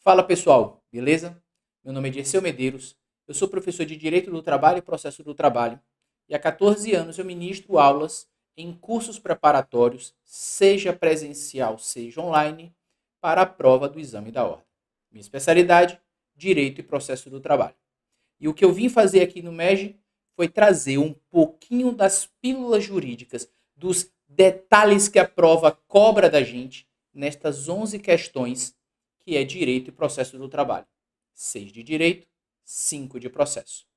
Fala pessoal, beleza? Meu nome é Dirceu Medeiros, eu sou professor de Direito do Trabalho e Processo do Trabalho e há 14 anos eu ministro aulas em cursos preparatórios, seja presencial, seja online, para a prova do exame da ordem. Minha especialidade, Direito e Processo do Trabalho. E o que eu vim fazer aqui no MEG foi trazer um pouquinho das pílulas jurídicas, dos detalhes que a prova cobra da gente nestas 11 questões que é direito e processo do trabalho. 6 de direito, 5 de processo.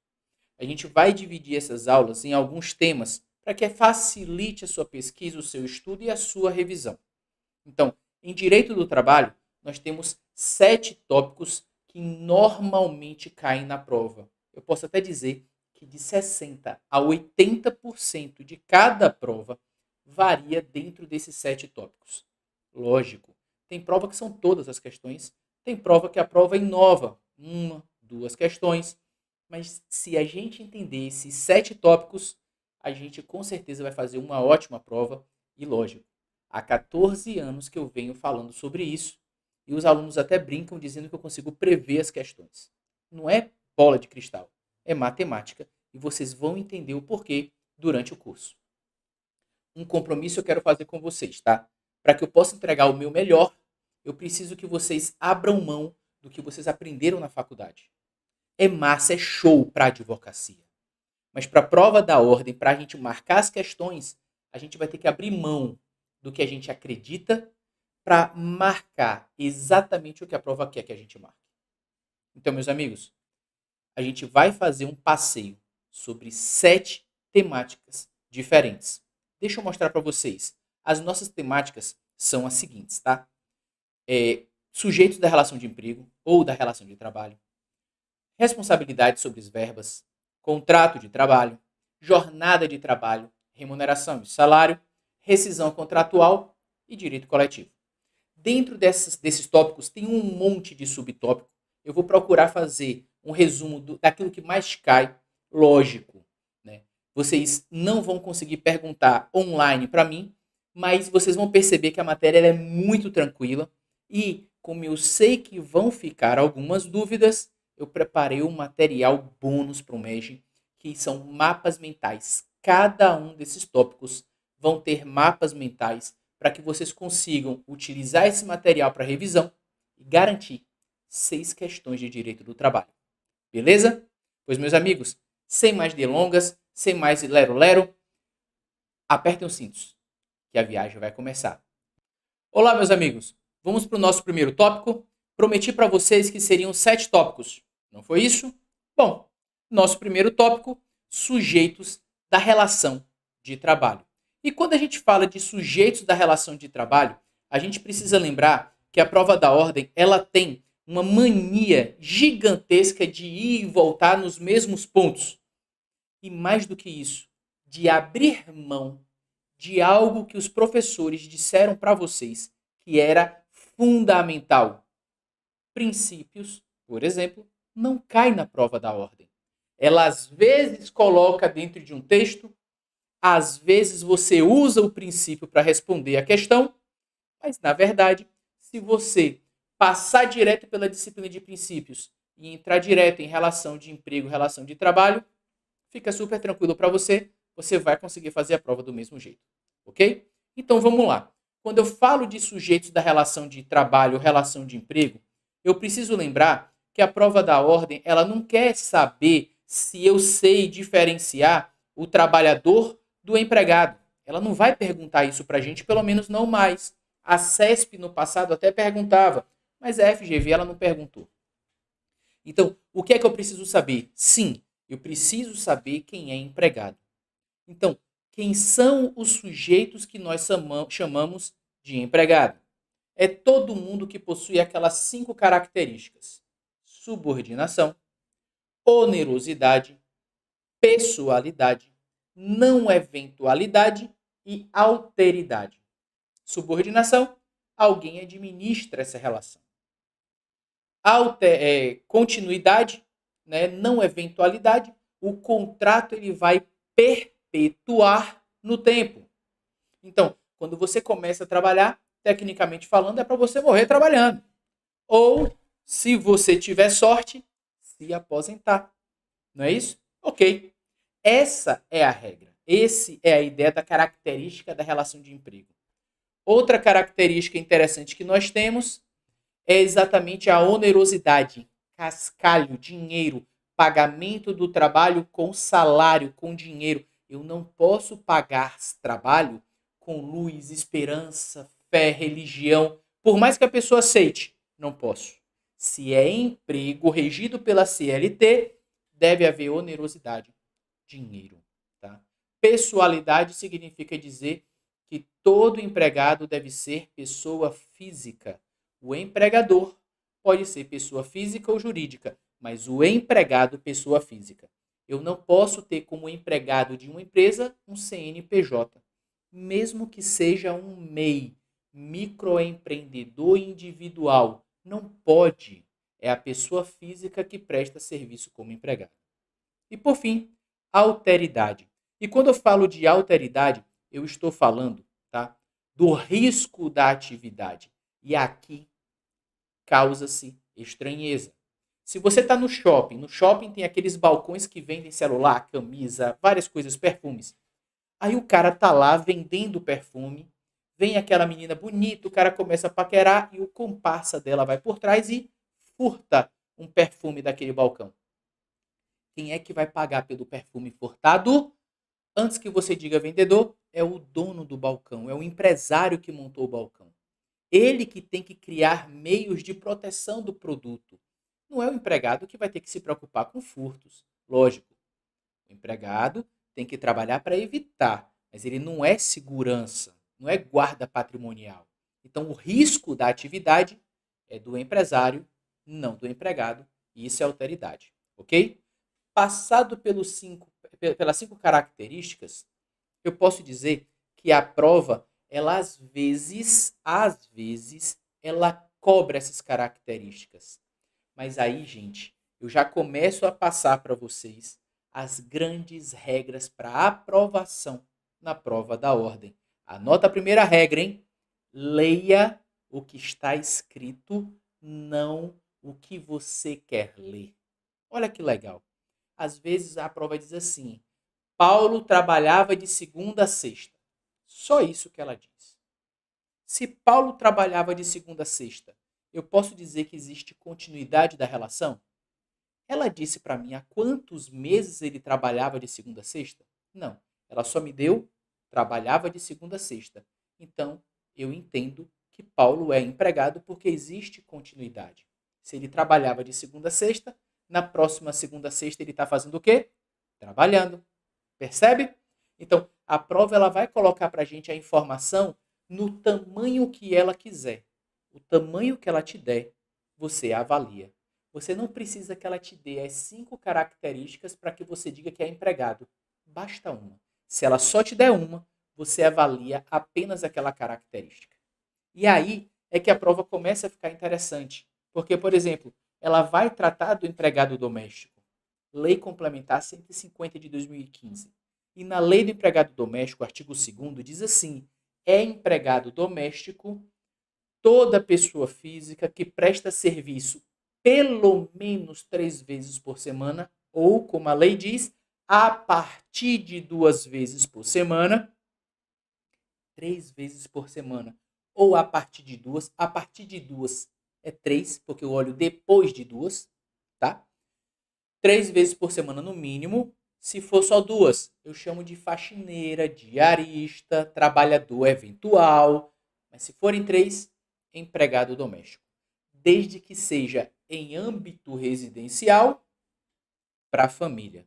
A gente vai dividir essas aulas em alguns temas para que facilite a sua pesquisa, o seu estudo e a sua revisão. Então, em direito do trabalho, nós temos 7 tópicos que normalmente caem na prova. Eu posso até dizer que de 60 a 80% de cada prova varia dentro desses 7 tópicos. Lógico, tem prova que são todas as questões, tem prova que a prova inova uma, duas questões, mas se a gente entender esses 7 tópicos, a gente com certeza vai fazer uma ótima prova e lógico. Há 14 anos que eu venho falando sobre isso e os alunos até brincam dizendo que eu consigo prever as questões. Não é bola de cristal, é matemática e vocês vão entender o porquê durante o curso. Um compromisso eu quero fazer com vocês, tá? Para que eu possa entregar o meu melhor, eu preciso que vocês abram mão do que vocês aprenderam na faculdade. É massa, é show para a advocacia. Mas para a prova da ordem, para a gente marcar as questões, a gente vai ter que abrir mão do que a gente acredita para marcar exatamente o que a prova quer que a gente marque. Então, meus amigos, a gente vai fazer um passeio sobre 7 temáticas diferentes. Deixa eu mostrar para vocês. As nossas temáticas são as seguintes, tá? Sujeitos da relação de emprego ou da relação de trabalho, responsabilidade sobre as verbas, contrato de trabalho, jornada de trabalho, remuneração e salário, rescisão contratual e direito coletivo. Dentro desses tópicos tem um monte de subtópico. Eu vou procurar fazer um resumo daquilo que mais cai, lógico. Né? Vocês não vão conseguir perguntar online para mim, mas vocês vão perceber que a matéria é muito tranquila e, como eu sei que vão ficar algumas dúvidas, eu preparei um material bônus para o MEG, que são mapas mentais. Cada um desses tópicos vão ter mapas mentais para que vocês consigam utilizar esse material para revisão e garantir 6 questões de direito do trabalho. Beleza? Pois, meus amigos, sem mais delongas, sem mais lero-lero, apertem os cintos, que a viagem vai começar. Olá, meus amigos. Vamos para o nosso primeiro tópico. Prometi para vocês que seriam 7 tópicos. Não foi isso? Bom, nosso primeiro tópico, sujeitos da relação de trabalho. E quando a gente fala de sujeitos da relação de trabalho, a gente precisa lembrar que a prova da ordem, ela tem uma mania gigantesca de ir e voltar nos mesmos pontos. E mais do que isso, de abrir mão de algo que os professores disseram para vocês que era fundamental. Princípios, por exemplo, não cai na prova da ordem. Ela às vezes coloca dentro de um texto, às vezes você usa o princípio para responder a questão, mas na verdade, se você passar direto pela disciplina de princípios e entrar direto em relação de emprego, relação de trabalho, fica super tranquilo para você, você vai conseguir fazer a prova do mesmo jeito, ok? Então vamos lá. Quando eu falo de sujeitos da relação de trabalho, relação de emprego, eu preciso lembrar que a prova da ordem, ela não quer saber se eu sei diferenciar o trabalhador do empregado. Ela não vai perguntar isso para a gente, pelo menos não mais. A CESP no passado até perguntava, mas a FGV ela não perguntou. Então, o que é que eu preciso saber? Sim, eu preciso saber quem é empregado. Então, quem são os sujeitos que nós chamamos de empregado? É todo mundo que possui aquelas 5 características: subordinação, onerosidade, pessoalidade, não eventualidade e alteridade. Subordinação, alguém administra essa relação. Continuidade, né, não eventualidade, o contrato ele vai perpetuar no tempo. Então, quando você começa a trabalhar, tecnicamente falando, é para você morrer trabalhando. Ou, se você tiver sorte, se aposentar. Não é isso? Ok. Essa é a regra. Essa é a ideia da característica da relação de emprego. Outra característica interessante que nós temos é exatamente a onerosidade, cascalho, dinheiro, pagamento do trabalho com salário, com dinheiro. Eu não posso pagar trabalho com luz, esperança, fé, religião, por mais que a pessoa aceite. Não posso. Se é emprego regido pela CLT, deve haver onerosidade, dinheiro. Tá? Pessoalidade significa dizer que todo empregado deve ser pessoa física. O empregador pode ser pessoa física ou jurídica, mas o empregado, pessoa física. Eu não posso ter como empregado de uma empresa um CNPJ, mesmo que seja um MEI, microempreendedor individual. Não pode. É a pessoa física que presta serviço como empregado. E por fim, alteridade. E quando eu falo de alteridade, eu estou falando, tá, do risco da atividade. E aqui causa-se estranheza. Se você está no shopping tem aqueles balcões que vendem celular, camisa, várias coisas, perfumes. Aí o cara tá lá vendendo perfume, vem aquela menina bonita, o cara começa a paquerar e o comparsa dela vai por trás e furta um perfume daquele balcão. Quem é que vai pagar pelo perfume furtado? Antes que você diga vendedor, é o dono do balcão, é o empresário que montou o balcão. Ele que tem que criar meios de proteção do produto. Não é o empregado que vai ter que se preocupar com furtos. Lógico, o empregado tem que trabalhar para evitar, mas ele não é segurança, não é guarda patrimonial. Então, o risco da atividade é do empresário, não do empregado, e isso é alteridade, ok? Passado pelas 5 características, eu posso dizer que a prova, ela às vezes, ela cobra essas características. Mas aí, gente, eu já começo a passar para vocês as grandes regras para aprovação na prova da ordem. Anota a primeira regra, hein? Leia o que está escrito, não o que você quer ler. Olha que legal. Às vezes a prova diz assim: Paulo trabalhava de segunda a sexta. Só isso que ela diz. Se Paulo trabalhava de segunda a sexta, eu posso dizer que existe continuidade da relação? Ela disse para mim há quantos meses ele trabalhava de segunda a sexta? Não. Ela só me deu trabalhava de segunda a sexta. Então, eu entendo que Paulo é empregado porque existe continuidade. Se ele trabalhava de segunda a sexta, na próxima segunda a sexta ele está fazendo o quê? Trabalhando. Percebe? Então, a prova ela vai colocar para a gente a informação no tamanho que ela quiser. O tamanho que ela te der, você avalia. Você não precisa que ela te dê as 5 características para que você diga que é empregado. Basta uma. Se ela só te der uma, você avalia apenas aquela característica. E aí é que a prova começa a ficar interessante. Porque, por exemplo, ela vai tratar do empregado doméstico. Lei Complementar 150 de 2015. E na Lei do Empregado Doméstico, artigo 2º, diz assim: é empregado doméstico toda pessoa física que presta serviço pelo menos 3 vezes por semana, ou, como a lei diz, a partir de 2 vezes por semana, 3 vezes por semana, ou a partir de duas é 3, porque eu olho depois de 2, tá? 3 vezes por semana no mínimo. Se for só 2, eu chamo de faxineira, diarista, trabalhador eventual. Mas se forem 3, empregado doméstico. Desde que seja em âmbito residencial para a família.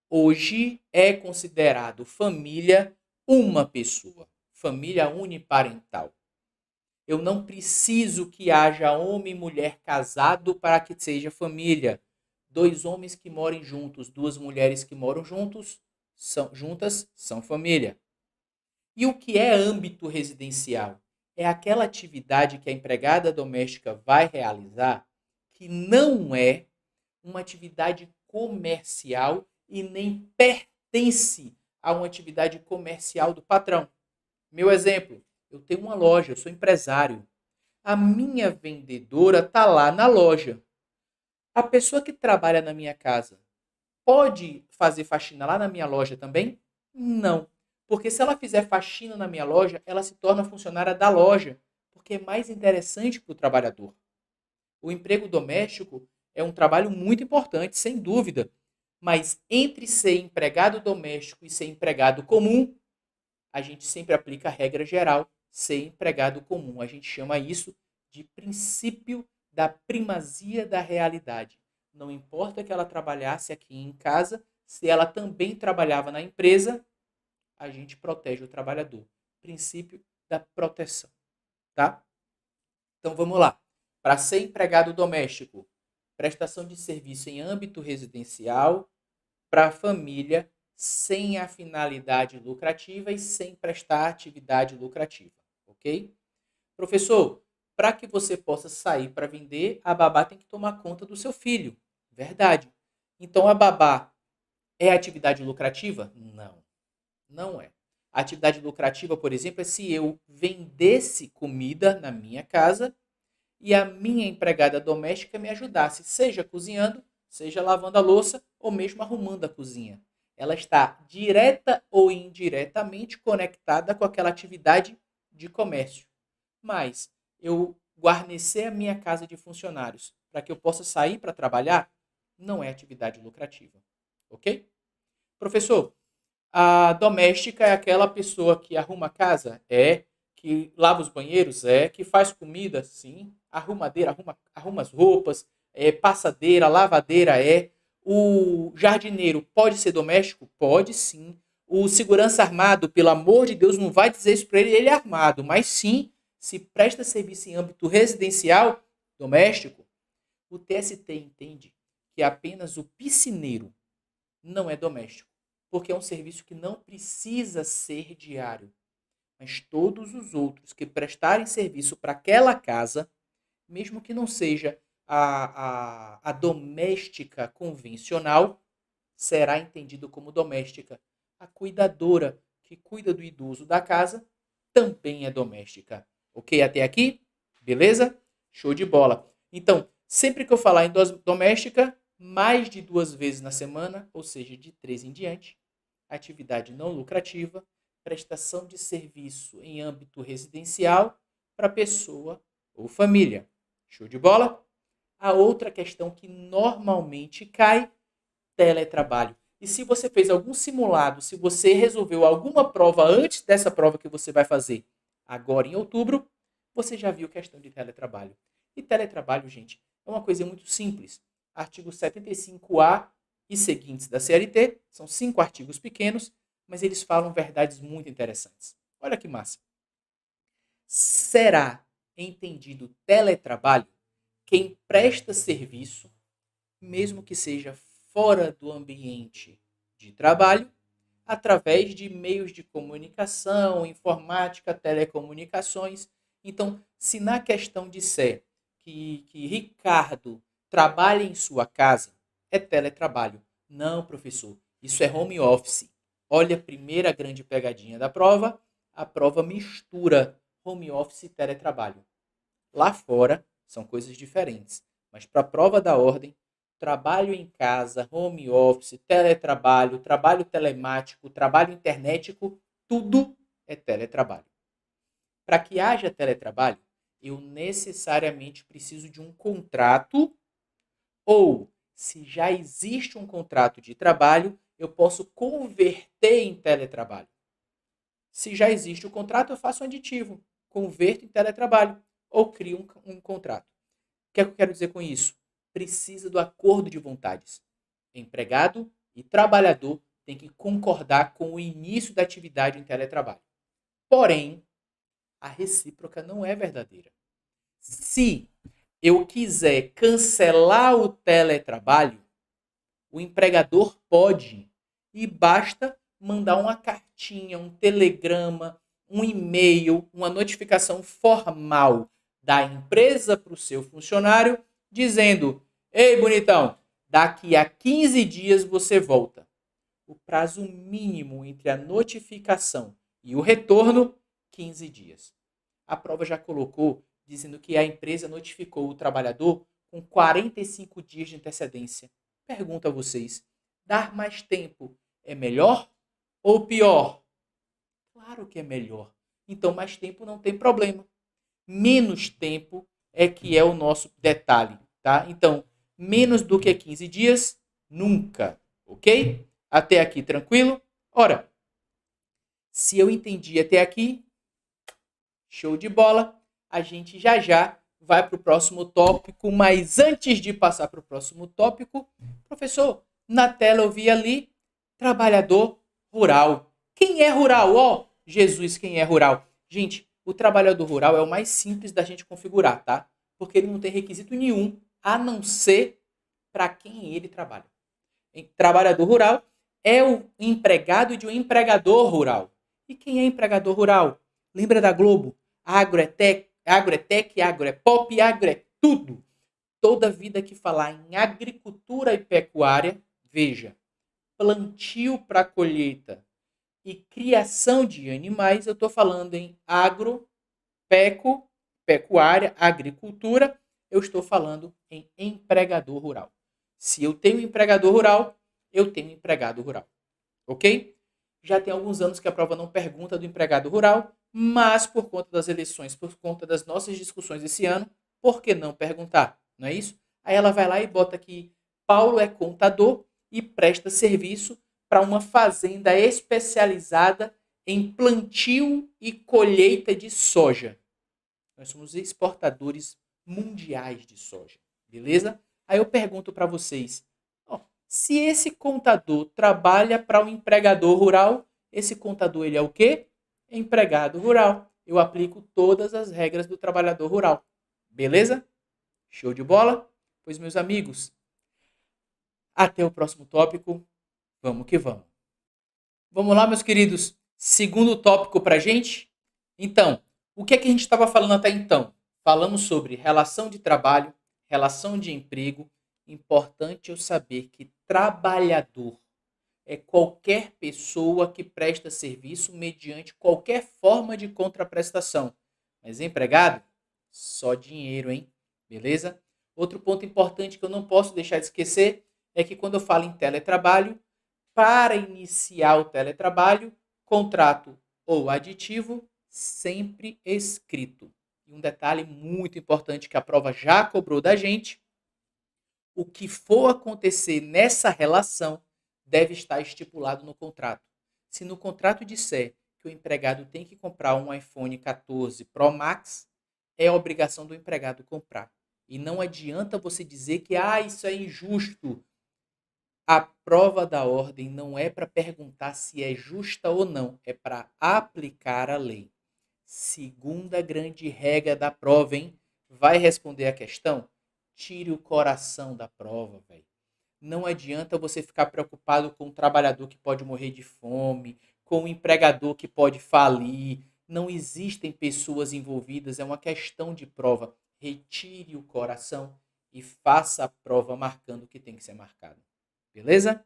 Hoje é considerado família uma pessoa, família uniparental. Eu não preciso que haja homem e mulher casado para que seja família. 2 homens que morem juntos, 2 mulheres que moram juntas, são família. E o que é âmbito residencial? É aquela atividade que a empregada doméstica vai realizar que não é uma atividade comercial e nem pertence a uma atividade comercial do patrão. Meu exemplo, eu tenho uma loja, eu sou empresário. A minha vendedora está lá na loja. A pessoa que trabalha na minha casa pode fazer faxina lá na minha loja também? Não. Porque se ela fizer faxina na minha loja, ela se torna funcionária da loja, porque é mais interessante para o trabalhador. O emprego doméstico é um trabalho muito importante, sem dúvida. Mas entre ser empregado doméstico e ser empregado comum, a gente sempre aplica a regra geral, ser empregado comum. A gente chama isso de princípio da primazia da realidade. Não importa que ela trabalhasse aqui em casa, se ela também trabalhava na empresa, a gente protege o trabalhador. Princípio da proteção, tá? Então vamos lá. Para ser empregado doméstico, prestação de serviço em âmbito residencial para a família sem a finalidade lucrativa e sem prestar atividade lucrativa, ok? Professor, para que você possa sair para vender, a babá tem que tomar conta do seu filho. Verdade. Então a babá é atividade lucrativa? Não, não é. A atividade lucrativa, por exemplo, é se eu vendesse comida na minha casa e a minha empregada doméstica me ajudasse, seja cozinhando, seja lavando a louça ou mesmo arrumando a cozinha. Ela está direta ou indiretamente conectada com aquela atividade de comércio. Mas eu guarnecer a minha casa de funcionários para que eu possa sair para trabalhar não é atividade lucrativa. Ok? Professor, a doméstica é aquela pessoa que arruma a casa? É. Que lava os banheiros? É. Que faz comida? Sim. Arrumadeira, arruma as roupas. É. Passadeira, lavadeira? É. O jardineiro pode ser doméstico? Pode sim. O segurança armado, pelo amor de Deus, não vai dizer isso para ele, ele é armado, mas sim, se presta serviço em âmbito residencial, doméstico. O TST entende que apenas o piscineiro não é doméstico, porque é um serviço que não precisa ser diário. Mas todos os outros que prestarem serviço para aquela casa, mesmo que não seja a doméstica convencional, será entendido como doméstica. A cuidadora que cuida do idoso da casa também é doméstica. Ok até aqui? Beleza? Show de bola. Então, sempre que eu falar em doméstica, mais de 2 vezes na semana, ou seja, de 3 em diante, atividade não lucrativa, prestação de serviço em âmbito residencial para pessoa ou família. Show de bola? A outra questão que normalmente cai, teletrabalho. E se você fez algum simulado, se você resolveu alguma prova antes dessa prova que você vai fazer agora em outubro, você já viu questão de teletrabalho. E teletrabalho, gente, é uma coisa muito simples. Artigo 75A e seguintes da CLT, são 5 artigos pequenos, mas eles falam verdades muito interessantes. Olha que massa. Será entendido teletrabalho quem presta serviço, mesmo que seja fora do ambiente de trabalho, através de meios de comunicação, informática, telecomunicações. Então, se na questão disser que Ricardo trabalha em sua casa, é teletrabalho. Não, professor, isso é home office. Olha a primeira grande pegadinha da prova, a prova mistura home office e teletrabalho. Lá fora são coisas diferentes, mas para a prova da ordem, trabalho em casa, home office, teletrabalho, trabalho telemático, trabalho internetico, tudo é teletrabalho. Para que haja teletrabalho, eu necessariamente preciso de um contrato ou, se já existe um contrato de trabalho, eu posso converter em teletrabalho. Se já existe o contrato, eu faço um aditivo, converto em teletrabalho ou crio um contrato. O que é que eu quero dizer com isso? Precisa do acordo de vontades. Empregado e trabalhador têm que concordar com o início da atividade em teletrabalho. Porém, a recíproca não é verdadeira. Se eu quiser cancelar o teletrabalho, o empregador pode e basta mandar uma cartinha, um telegrama, um e-mail, uma notificação formal da empresa para o seu funcionário dizendo: ei, bonitão, daqui a 15 dias você volta. O prazo mínimo entre a notificação e o retorno, 15 dias. A prova já colocou dizendo que a empresa notificou o trabalhador com 45 dias de antecedência. Pergunto a vocês, dar mais tempo é melhor ou pior? Claro que é melhor. Então, mais tempo não tem problema. Menos tempo é que é o nosso detalhe, tá? Então, menos do que 15 dias, nunca, ok? Até aqui, tranquilo? Ora, se eu entendi até aqui, show de bola. A gente já já vai para o próximo tópico, mas antes de passar para o próximo tópico, professor, na tela eu vi ali trabalhador rural. Quem é rural? Ó, Jesus, quem é rural? Gente, o trabalhador rural é o mais simples da gente configurar, tá? Porque ele não tem requisito nenhum, a não ser para quem ele trabalha. Trabalhador rural é o empregado de um empregador rural. E quem é empregador rural? Lembra da Globo? Agro é tech, agro é pop, agro é tudo. Toda vida que falar em agricultura e pecuária, veja, plantio para colheita e criação de animais, eu estou falando em agro, pecuária, agricultura, eu estou falando em empregador rural. Se eu tenho empregador rural, eu tenho empregado rural. Ok? Já tem alguns anos que a prova não pergunta do empregado rural, mas por conta das eleições, por conta das nossas discussões esse ano, por que não perguntar? Não é isso? Aí ela vai lá e bota aqui, Paulo é contador e presta serviço para uma fazenda especializada em plantio e colheita de soja. Nós somos exportadores mundiais de soja, beleza? Aí eu pergunto para vocês, ó, se esse contador trabalha para um empregador rural, esse contador ele é o quê? Empregado rural. Eu aplico todas as regras do trabalhador rural, beleza? Show de bola? Pois, meus amigos, até o próximo tópico. Vamos que vamos. Vamos lá, meus queridos. Segundo tópico para gente. Então, o que é que a gente estava falando até então? Falamos sobre relação de trabalho, relação de emprego. Importante eu saber que trabalhador é qualquer pessoa que presta serviço mediante qualquer forma de contraprestação. Mas empregado, só dinheiro, hein? Beleza? Outro ponto importante que eu não posso deixar de esquecer é que quando eu falo em teletrabalho, para iniciar o teletrabalho, contrato ou aditivo sempre escrito. E um detalhe muito importante que a prova já cobrou da gente, o que for acontecer nessa relação deve estar estipulado no contrato. Se no contrato disser que o empregado tem que comprar um iPhone 14 Pro Max, é obrigação do empregado comprar. E não adianta você dizer que isso é injusto. A prova da ordem não é para perguntar se é justa ou não, é para aplicar a lei. Segunda grande regra da prova, hein? Vai responder a questão? Tire o coração da prova, velho. Não adianta você ficar preocupado com o trabalhador que pode morrer de fome, com o empregador que pode falir. Não existem pessoas envolvidas, é uma questão de prova. Retire o coração e faça a prova marcando o que tem que ser marcado. Beleza?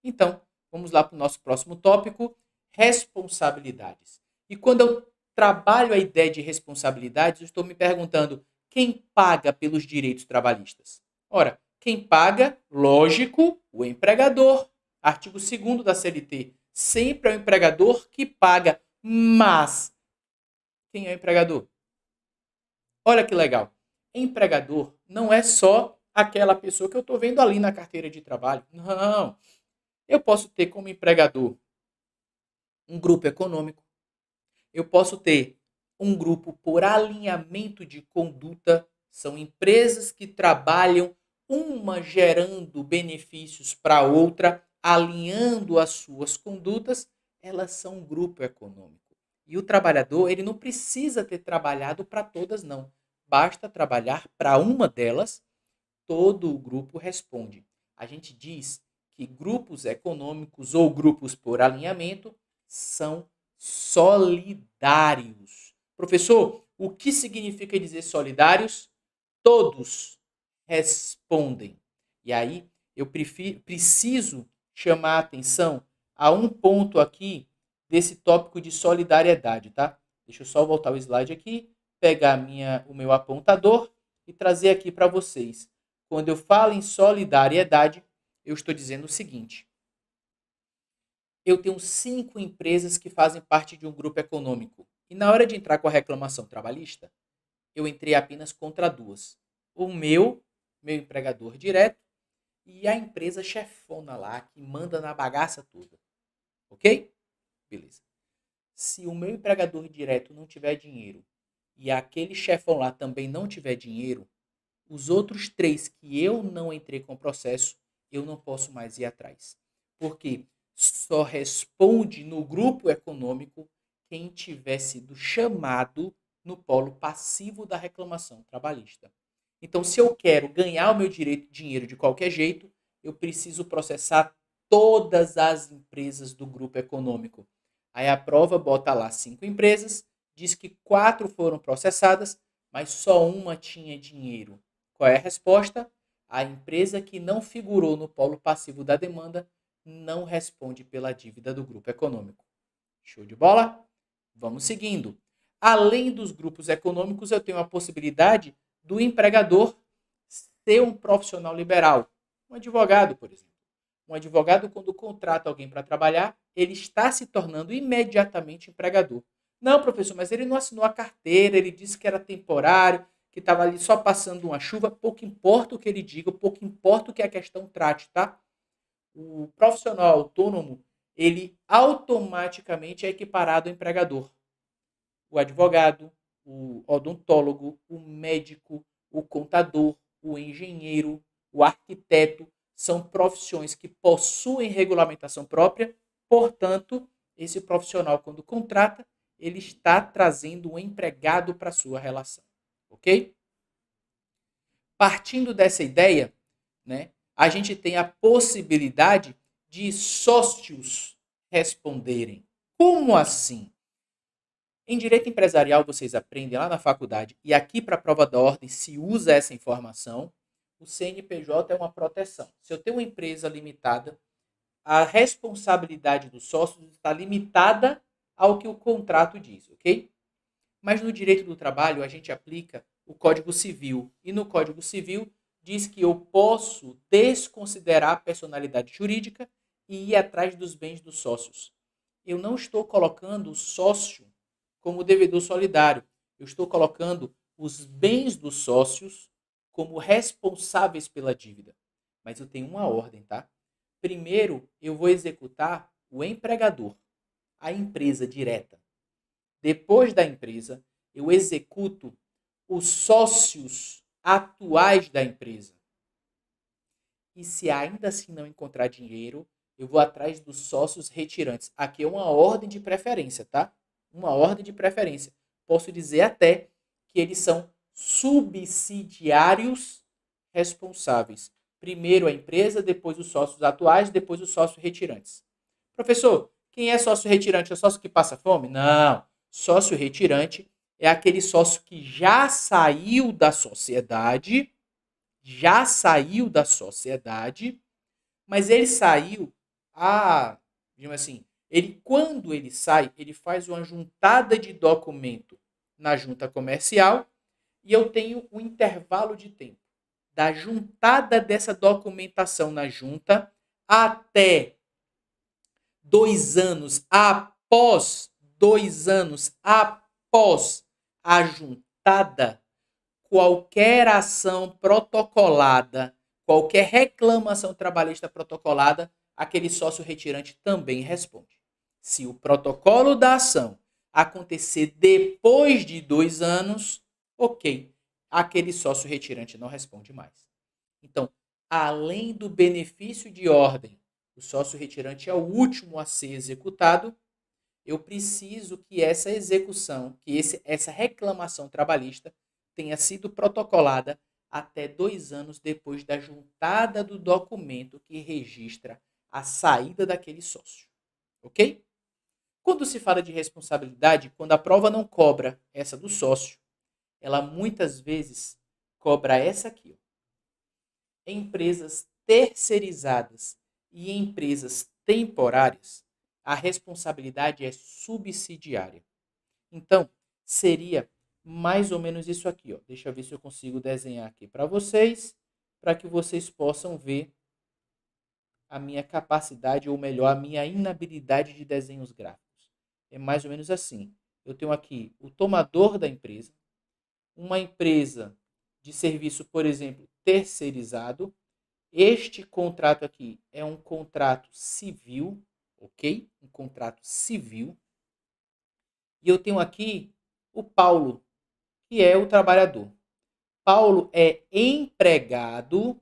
Então, vamos lá para o nosso próximo tópico, responsabilidades. E quando eu trabalho a ideia de responsabilidades, eu estou me perguntando, quem paga pelos direitos trabalhistas? Ora, quem paga, lógico, o empregador. Artigo 2º da CLT. Sempre é o empregador que paga. Mas, quem é o empregador? Olha que legal. Empregador não é só aquela pessoa que eu estou vendo ali na carteira de trabalho. Não. Eu posso ter como empregador um grupo econômico. Eu posso ter um grupo por alinhamento de conduta. São empresas que trabalham uma gerando benefícios para a outra, alinhando as suas condutas. Elas são um grupo econômico. E o trabalhador, ele não precisa ter trabalhado para todas, não. Basta trabalhar para uma delas, todo o grupo responde. A gente diz que grupos econômicos ou grupos por alinhamento são solidários. Professor, o que significa dizer solidários? Todos respondem. E aí eu preciso chamar a atenção a um ponto aqui desse tópico de solidariedade, tá? Deixa eu só voltar o slide aqui. pegar o meu apontador e trazer aqui para vocês. Quando eu falo em solidariedade, eu estou dizendo o seguinte: eu tenho 5 empresas que fazem parte de um grupo econômico. E na hora de entrar com a reclamação trabalhista, eu entrei apenas contra 2. O meu empregador direto, e a empresa chefona lá, que manda na bagaça toda. Ok? Beleza. Se o meu empregador direto não tiver dinheiro e aquele chefão lá também não tiver dinheiro, os outros 3 que eu não entrei com o processo, eu não posso mais ir atrás. Porque só responde no grupo econômico quem tiver sido chamado no polo passivo da reclamação trabalhista. Então, se eu quero ganhar o meu dinheiro de qualquer jeito, eu preciso processar todas as empresas do grupo econômico. Aí a prova bota lá 5 empresas, diz que 4 foram processadas, mas só uma tinha dinheiro. Qual é a resposta? A empresa que não figurou no polo passivo da demanda não responde pela dívida do grupo econômico. Show de bola? Vamos seguindo. Além dos grupos econômicos, eu tenho a possibilidade do empregador ser um profissional liberal. Um advogado, por exemplo. Um advogado, quando contrata alguém para trabalhar, ele está se tornando imediatamente empregador. Não, professor, mas ele não assinou a carteira, ele disse que era temporário, que estava ali só passando uma chuva. Pouco importa o que ele diga, pouco importa o que a questão trate, tá? O profissional autônomo, ele automaticamente é equiparado ao empregador. O advogado, o odontólogo, o médico, o contador, o engenheiro, o arquiteto, são profissões que possuem regulamentação própria, portanto, esse profissional, quando contrata, ele está trazendo um empregado para a sua relação, ok? Partindo dessa ideia, né, a gente tem a possibilidade de sócios responderem. Como assim? Em direito empresarial, vocês aprendem lá na faculdade, e aqui para a prova da ordem se usa essa informação, o CNPJ é uma proteção. Se eu tenho uma empresa limitada, a responsabilidade dos sócios está limitada ao que o contrato diz, ok? Mas no direito do trabalho, a gente aplica o Código Civil. E no Código Civil diz que eu posso desconsiderar a personalidade jurídica e ir atrás dos bens dos sócios. Eu não estou colocando o sócio como devedor solidário. Eu estou colocando os bens dos sócios como responsáveis pela dívida. Mas eu tenho uma ordem, tá? Primeiro, eu vou executar o empregador, a empresa direta. Depois da empresa, eu executo os sócios atuais da empresa. E se ainda assim não encontrar dinheiro, eu vou atrás dos sócios retirantes. Aqui é uma ordem de preferência, tá? Uma ordem de preferência. Posso dizer até que eles são subsidiários responsáveis. Primeiro a empresa, depois os sócios atuais, depois os sócios retirantes. Professor, quem é sócio retirante? É o sócio que passa fome? Não. Sócio retirante é aquele sócio que já saiu da sociedade, mas ele saiu digamos assim, quando ele sai, ele faz uma juntada de documento na junta comercial e eu tenho um intervalo de tempo da juntada dessa documentação na junta até 2 anos após 2 anos após a juntada, qualquer ação protocolada, qualquer reclamação trabalhista protocolada, aquele sócio retirante também responde. Se o protocolo da ação acontecer depois de 2 anos, ok, aquele sócio retirante não responde mais. Então, além do benefício de ordem, o sócio retirante é o último a ser executado, eu preciso que essa execução, essa reclamação trabalhista tenha sido protocolada até 2 anos depois da juntada do documento que registra a saída daquele sócio. Ok? Quando se fala de responsabilidade, quando a prova não cobra essa do sócio, ela muitas vezes cobra essa aqui. Ó. Empresas terceirizadas e empresas temporárias, a responsabilidade é subsidiária. Então, seria mais ou menos isso aqui, ó. Deixa eu ver se eu consigo desenhar aqui para que vocês possam ver a minha capacidade, ou melhor, a minha inabilidade de desenhos gráficos. É mais ou menos assim. Eu tenho aqui o tomador da empresa, uma empresa de serviço, por exemplo, terceirizado. Este contrato aqui é um contrato civil, ok? Um contrato civil. E eu tenho aqui o Paulo, que é o trabalhador. Paulo é empregado,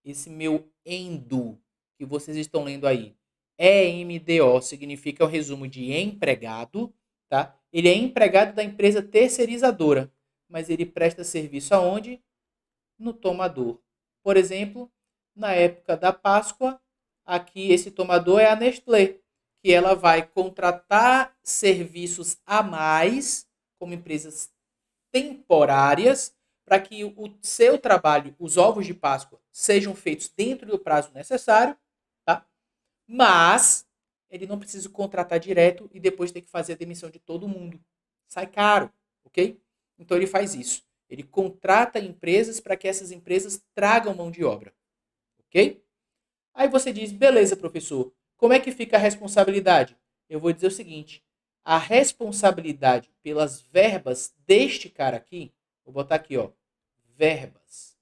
esse meu endo que vocês estão lendo aí, EMDO, significa o resumo de empregado, tá? Ele é empregado da empresa terceirizadora, mas ele presta serviço aonde? No tomador. Por exemplo, na época da Páscoa, aqui esse tomador é a Nestlé, que ela vai contratar serviços a mais, como empresas temporárias, para que o seu trabalho, os ovos de Páscoa, sejam feitos dentro do prazo necessário, tá? Mas ele não precisa contratar direto e depois ter que fazer a demissão de todo mundo. Sai caro, ok? Então ele faz isso. Ele contrata empresas para que essas empresas tragam mão de obra, ok? Aí você diz, beleza, professor, como é que fica a responsabilidade? Eu vou dizer o seguinte, a responsabilidade pelas verbas deste cara aqui, vou botar aqui, ó, verbas.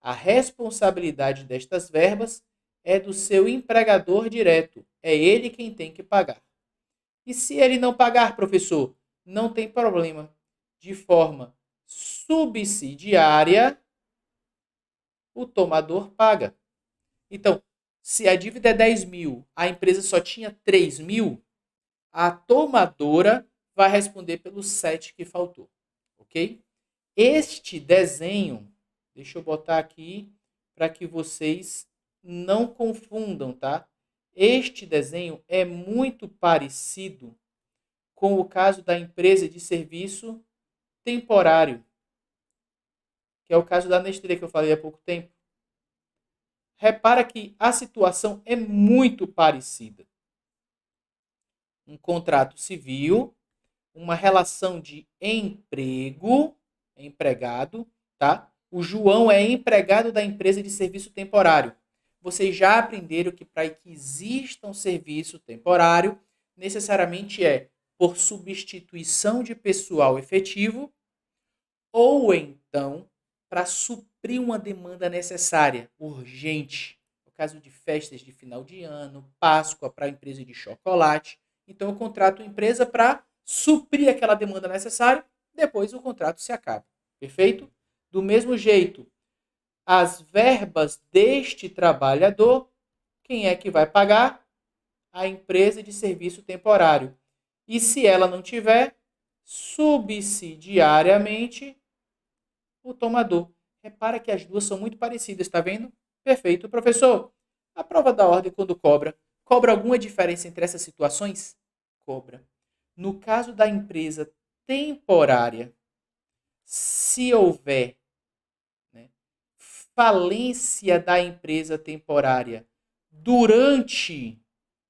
A responsabilidade destas verbas é do seu empregador direto. É ele quem tem que pagar. E se ele não pagar, professor, não tem problema. De forma subsidiária, o tomador paga. Então, se a dívida é 10 mil, a empresa só tinha 3 mil, a tomadora vai responder pelos 7 que faltou. Ok? Este desenho, deixa eu botar aqui para que vocês não confundam, tá? Este desenho é muito parecido com o caso da empresa de serviço temporário, que é o caso da Nestlé que eu falei há pouco tempo. Repara que a situação é muito parecida. Um contrato civil, uma relação de emprego, empregado, tá? O João é empregado da empresa de serviço temporário. Vocês já aprenderam que para que exista um serviço temporário, necessariamente é por substituição de pessoal efetivo ou então para suprir uma demanda necessária, urgente. No caso de festas de final de ano, Páscoa para a empresa de chocolate. Então eu contrato a empresa para suprir aquela demanda necessária, depois o contrato se acaba. Perfeito? Do mesmo jeito, as verbas deste trabalhador, quem é que vai pagar? A empresa de serviço temporário. E se ela não tiver, subsidiariamente, o tomador. Repara que as duas são muito parecidas, está vendo? Perfeito. Professor, a prova da ordem quando cobra, cobra alguma diferença entre essas situações? Cobra. No caso da empresa temporária, se houver, né, falência da empresa temporária durante,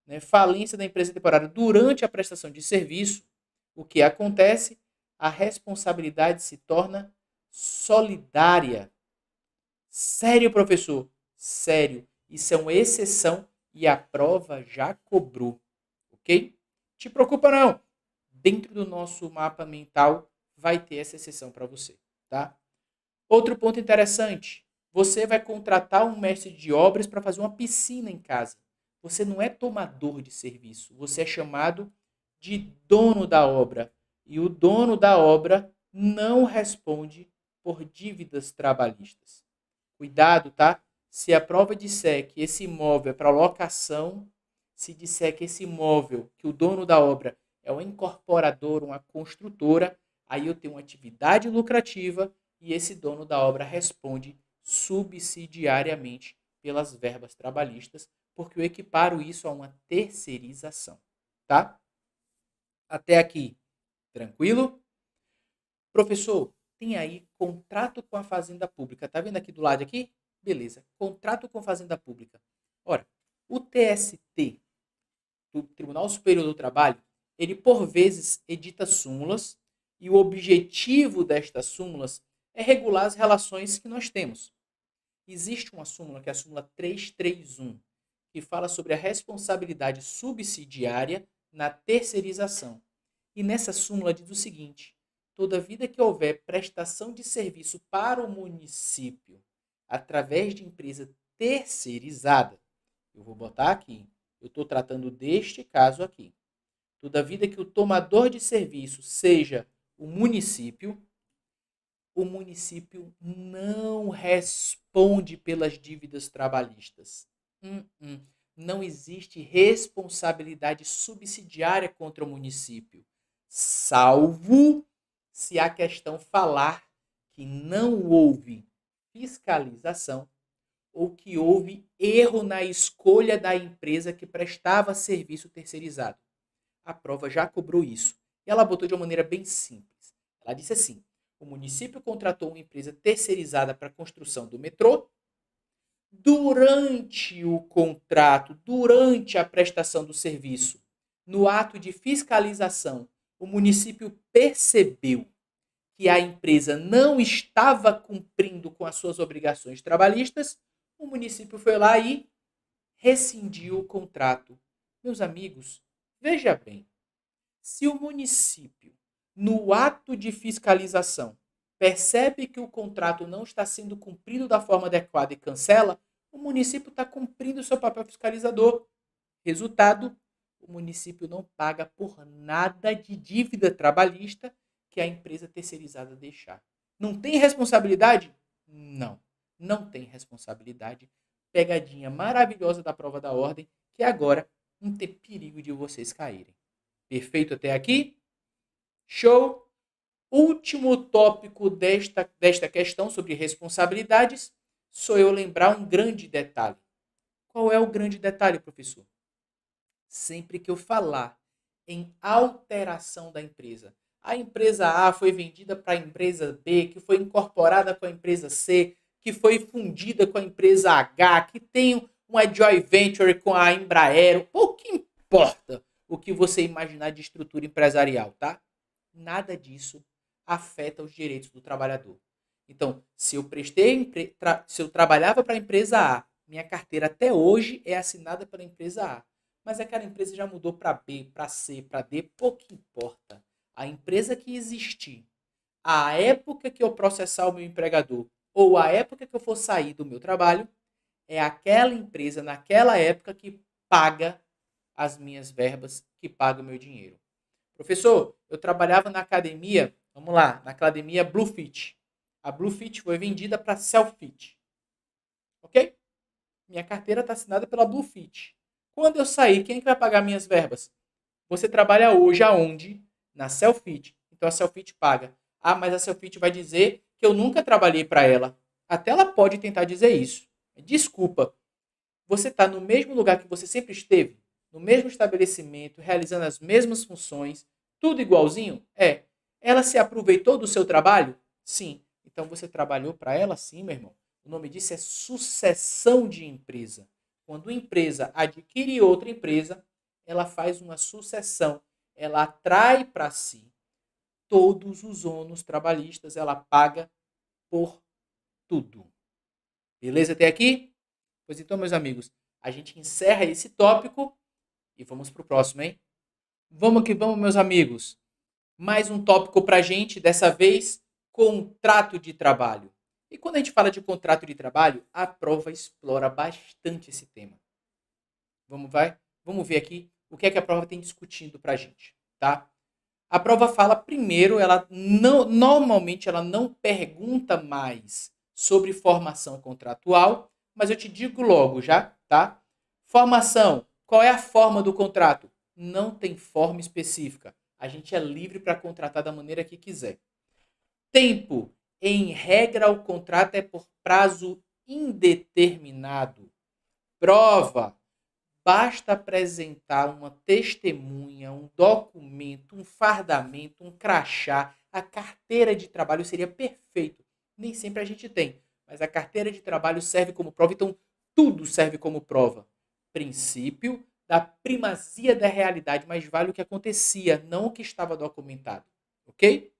né, falência da empresa temporária durante a prestação de serviço, o que acontece? A responsabilidade se torna solidária. Sério, professor? Sério. Isso é uma exceção e a prova já cobrou. Ok? Te preocupa não. Dentro do nosso mapa mental vai ter essa exceção para você, tá? Outro ponto interessante. Você vai contratar um mestre de obras para fazer uma piscina em casa. Você não é tomador de serviço. Você é chamado de dono da obra. E o dono da obra não responde por dívidas trabalhistas. Cuidado, tá? Se a prova disser que esse imóvel é para locação, se disser que esse imóvel, que o dono da obra é uma incorporadora, uma construtora, aí eu tenho uma atividade lucrativa e esse dono da obra responde subsidiariamente pelas verbas trabalhistas, porque eu equiparo isso a uma terceirização, tá? Até aqui, tranquilo? Professor, tem aí contrato com a Fazenda Pública. Tá vendo aqui do lado aqui? Beleza. Contrato com a Fazenda Pública. Ora, o TST, do Tribunal Superior do Trabalho, ele por vezes edita súmulas E o objetivo destas súmulas é regular as relações que nós temos. Existe uma súmula, que é a súmula 331, que fala sobre a responsabilidade subsidiária na terceirização. E nessa súmula diz o seguinte: toda vida que houver prestação de serviço para o município através de empresa terceirizada, eu vou botar aqui, eu estou tratando deste caso aqui. Toda vida que o tomador de serviço seja o município não responde pelas dívidas trabalhistas. Não existe responsabilidade subsidiária contra o município, salvo se a questão falar que não houve fiscalização ou que houve erro na escolha da empresa que prestava serviço terceirizado. A prova já cobrou isso. E ela botou de uma maneira bem simples. Ela disse assim: o município contratou uma empresa terceirizada para a construção do metrô. Durante o contrato, durante a prestação do serviço, no ato de fiscalização, o município percebeu que a empresa não estava cumprindo com as suas obrigações trabalhistas. O município foi lá e rescindiu o contrato. Meus amigos, veja bem, se o município, no ato de fiscalização, percebe que o contrato não está sendo cumprido da forma adequada e cancela, o município está cumprindo o seu papel fiscalizador. Resultado, o município não paga por nada de dívida trabalhista que a empresa terceirizada deixar. Não tem responsabilidade? Não, não tem responsabilidade. Pegadinha maravilhosa da prova da ordem, que agora não tem perigo de vocês caírem. Perfeito até aqui? Show! Último tópico desta questão sobre responsabilidades, sou eu lembrar um grande detalhe. Qual é o grande detalhe, professor? Sempre que eu falar em alteração da empresa, a empresa A foi vendida para a empresa B, que foi incorporada com a empresa C, que foi fundida com a empresa H, que tem uma joint venture com a Embraer, pouco importa o que você imaginar de estrutura empresarial, tá? Nada disso afeta os direitos do trabalhador. Então, se eu trabalhava para a empresa A, minha carteira até hoje é assinada pela empresa A, mas aquela empresa já mudou para B, para C, para D, pouco importa. A empresa que existir, a época que eu processar o meu empregador ou a época que eu for sair do meu trabalho, é aquela empresa naquela época que paga as minhas verbas, que paga o meu dinheiro. Professor, eu trabalhava na academia, vamos lá, na academia Bluefit. A Bluefit foi vendida para Selfit. Ok? Minha carteira está assinada pela Bluefit. Quando eu sair, quem é que vai pagar minhas verbas? Você trabalha hoje aonde? Na Selfit. Então a Selfit paga. Ah, mas a Selfit vai dizer que eu nunca trabalhei para ela. Até ela pode tentar dizer isso. Desculpa. Você está no mesmo lugar que você sempre esteve? No mesmo estabelecimento, realizando as mesmas funções, tudo igualzinho? É. Ela se aproveitou do seu trabalho? Sim. Então você trabalhou para ela? Sim, meu irmão. O nome disso é sucessão de empresa. Quando uma empresa adquire outra empresa, ela faz uma sucessão. Ela atrai para si todos os ônus trabalhistas, ela paga por tudo. Beleza até aqui? Pois então, meus amigos, a gente encerra esse tópico e vamos para o próximo, hein? Vamos que vamos, meus amigos. Mais um tópico para a gente, dessa vez, contrato de trabalho. E quando a gente fala de contrato de trabalho, a prova explora bastante esse tema. Vamos ver aqui o que é que a prova tem discutindo para a gente, tá? A prova fala primeiro, normalmente ela não pergunta mais sobre formação contratual, mas eu te digo logo já, tá? Formação, qual é a forma do contrato? Não tem forma específica. A gente é livre para contratar da maneira que quiser. Tempo, em regra, o contrato é por prazo indeterminado. Prova, basta apresentar uma testemunha, um documento, um fardamento, um crachá. A carteira de trabalho seria perfeito. Nem sempre a gente tem, mas a carteira de trabalho serve como prova, então tudo serve como prova. Princípio da primazia da realidade, mas vale o que acontecia, não o que estava documentado. Ok?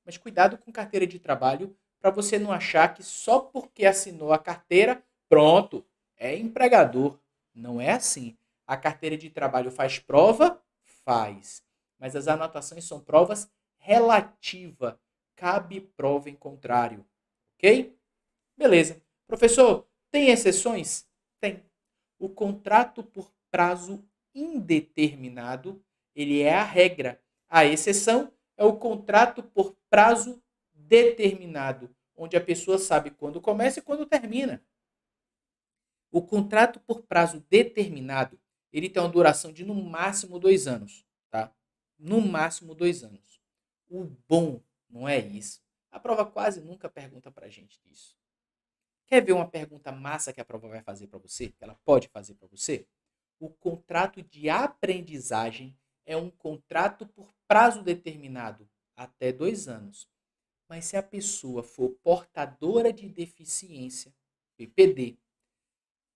Mas cuidado com carteira de trabalho para você não achar que só porque assinou a carteira, pronto, é empregador. Não é assim. A carteira de trabalho faz prova? Faz. Mas as anotações são provas relativa. Cabe prova em contrário. Ok? Beleza. Professor, tem exceções? Tem. O contrato por prazo indeterminado, ele é a regra. A exceção é o contrato por prazo determinado, onde a pessoa sabe quando começa e quando termina. O contrato por prazo determinado, ele tem uma duração de no máximo 2 anos, tá? No máximo 2 anos. O bom não é isso. A prova quase nunca pergunta pra gente isso. Quer ver uma pergunta massa que a prova vai fazer para você? Que ela pode fazer para você? O contrato de aprendizagem é um contrato por prazo determinado, até 2 anos. Mas se a pessoa for portadora de deficiência, PPD,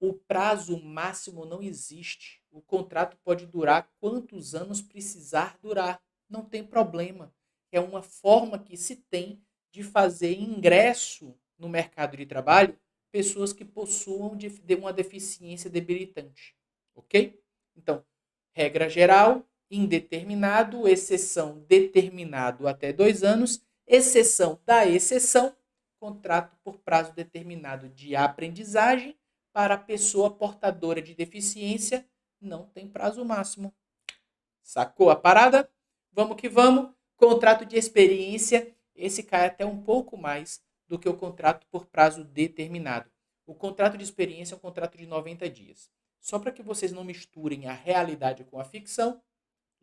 o prazo máximo não existe. O contrato pode durar quantos anos precisar durar. Não tem problema. É uma forma que se tem de fazer ingresso no mercado de trabalho pessoas que possuam uma deficiência debilitante. Ok? Então, regra geral, indeterminado, exceção determinado até 2 anos, exceção da exceção, contrato por prazo determinado de aprendizagem para a pessoa portadora de deficiência não tem prazo máximo. Sacou a parada? Vamos que vamos. Contrato de experiência, esse cai até um pouco mais do que o contrato por prazo determinado. O contrato de experiência é um contrato de 90 dias. Só para que vocês não misturem a realidade com a ficção,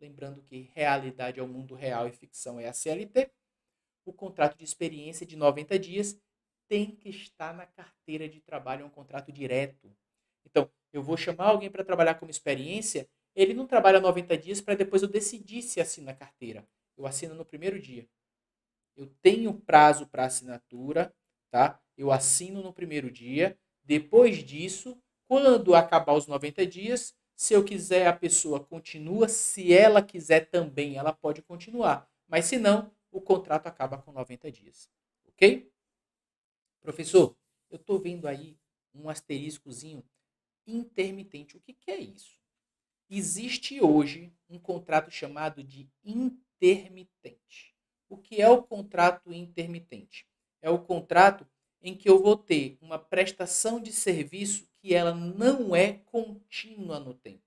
lembrando que realidade é o mundo real e ficção é a CLT, o contrato de experiência de 90 dias tem que estar na carteira de trabalho, é um contrato direto. Então, eu vou chamar alguém para trabalhar como experiência, ele não trabalha 90 dias para depois eu decidir se assina a carteira. Eu assino no primeiro dia. Eu tenho prazo para assinatura, tá? Eu assino no primeiro dia. Depois disso, quando acabar os 90 dias, se eu quiser, a pessoa continua. Se ela quiser também, ela pode continuar. Mas se não, o contrato acaba com 90 dias. Ok? Professor, eu estou vendo aí um asteriscozinho intermitente. O que é isso? Existe hoje um contrato chamado de intermitente. O que é o contrato intermitente? É o contrato em que eu vou ter uma prestação de serviço que ela não é contínua no tempo.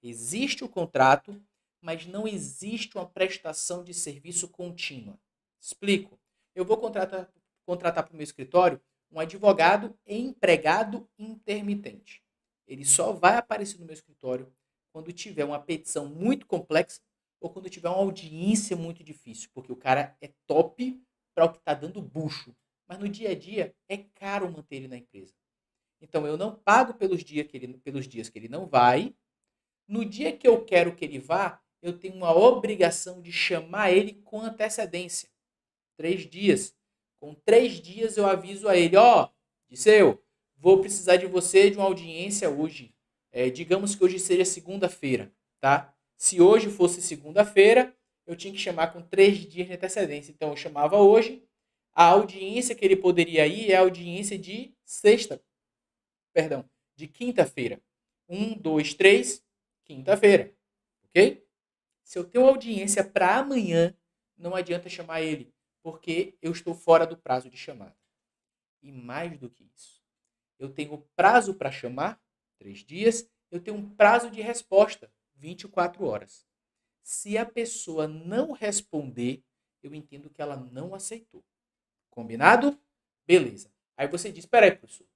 Existe o contrato, mas não existe uma prestação de serviço contínua. Explico. Eu vou contratar para o meu escritório um advogado empregado intermitente. Ele só vai aparecer no meu escritório quando tiver uma petição muito complexa ou quando tiver uma audiência muito difícil, porque o cara é top para o que está dando bucho. Mas no dia a dia é caro manter ele na empresa. Então eu não pago pelos dias que ele não vai. No dia que eu quero que ele vá, eu tenho uma obrigação de chamar ele com antecedência. 3 dias. Com 3 dias eu aviso a ele, ó, Disseu, vou precisar de você de uma audiência hoje. Digamos que hoje seja segunda-feira, tá? Se hoje fosse segunda-feira, eu tinha que chamar com 3 dias de antecedência. Então eu chamava hoje. A audiência que ele poderia ir é a audiência de de quinta-feira. 1, 2, 3, quinta-feira. Ok? Se eu tenho audiência para amanhã, não adianta chamar ele, porque eu estou fora do prazo de chamada. E mais do que isso, eu tenho prazo para chamar, 3 dias, eu tenho um prazo de resposta, 24 horas. Se a pessoa não responder, eu entendo que ela não aceitou. Combinado? Beleza. Aí você diz, peraí, professor,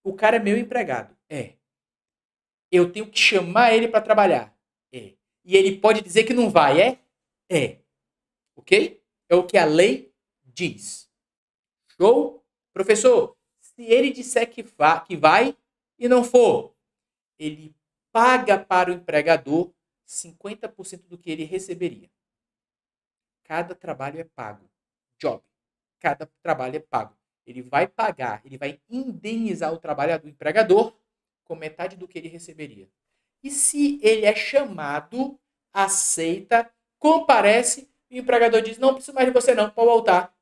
o cara é meu empregado. É. Eu tenho que chamar ele para trabalhar. É. E ele pode dizer que não vai, é? É. Ok? É o que a lei diz. Show? Professor, se ele disser que vai e não for, ele paga para o empregador 50% do que ele receberia. Cada trabalho é pago. Job. Cada trabalho é pago. Ele vai pagar, ele vai indenizar o trabalhador, o empregador, com metade do que ele receberia. E se ele é chamado, aceita, comparece E o empregador diz, não preciso mais de você não, pode voltar.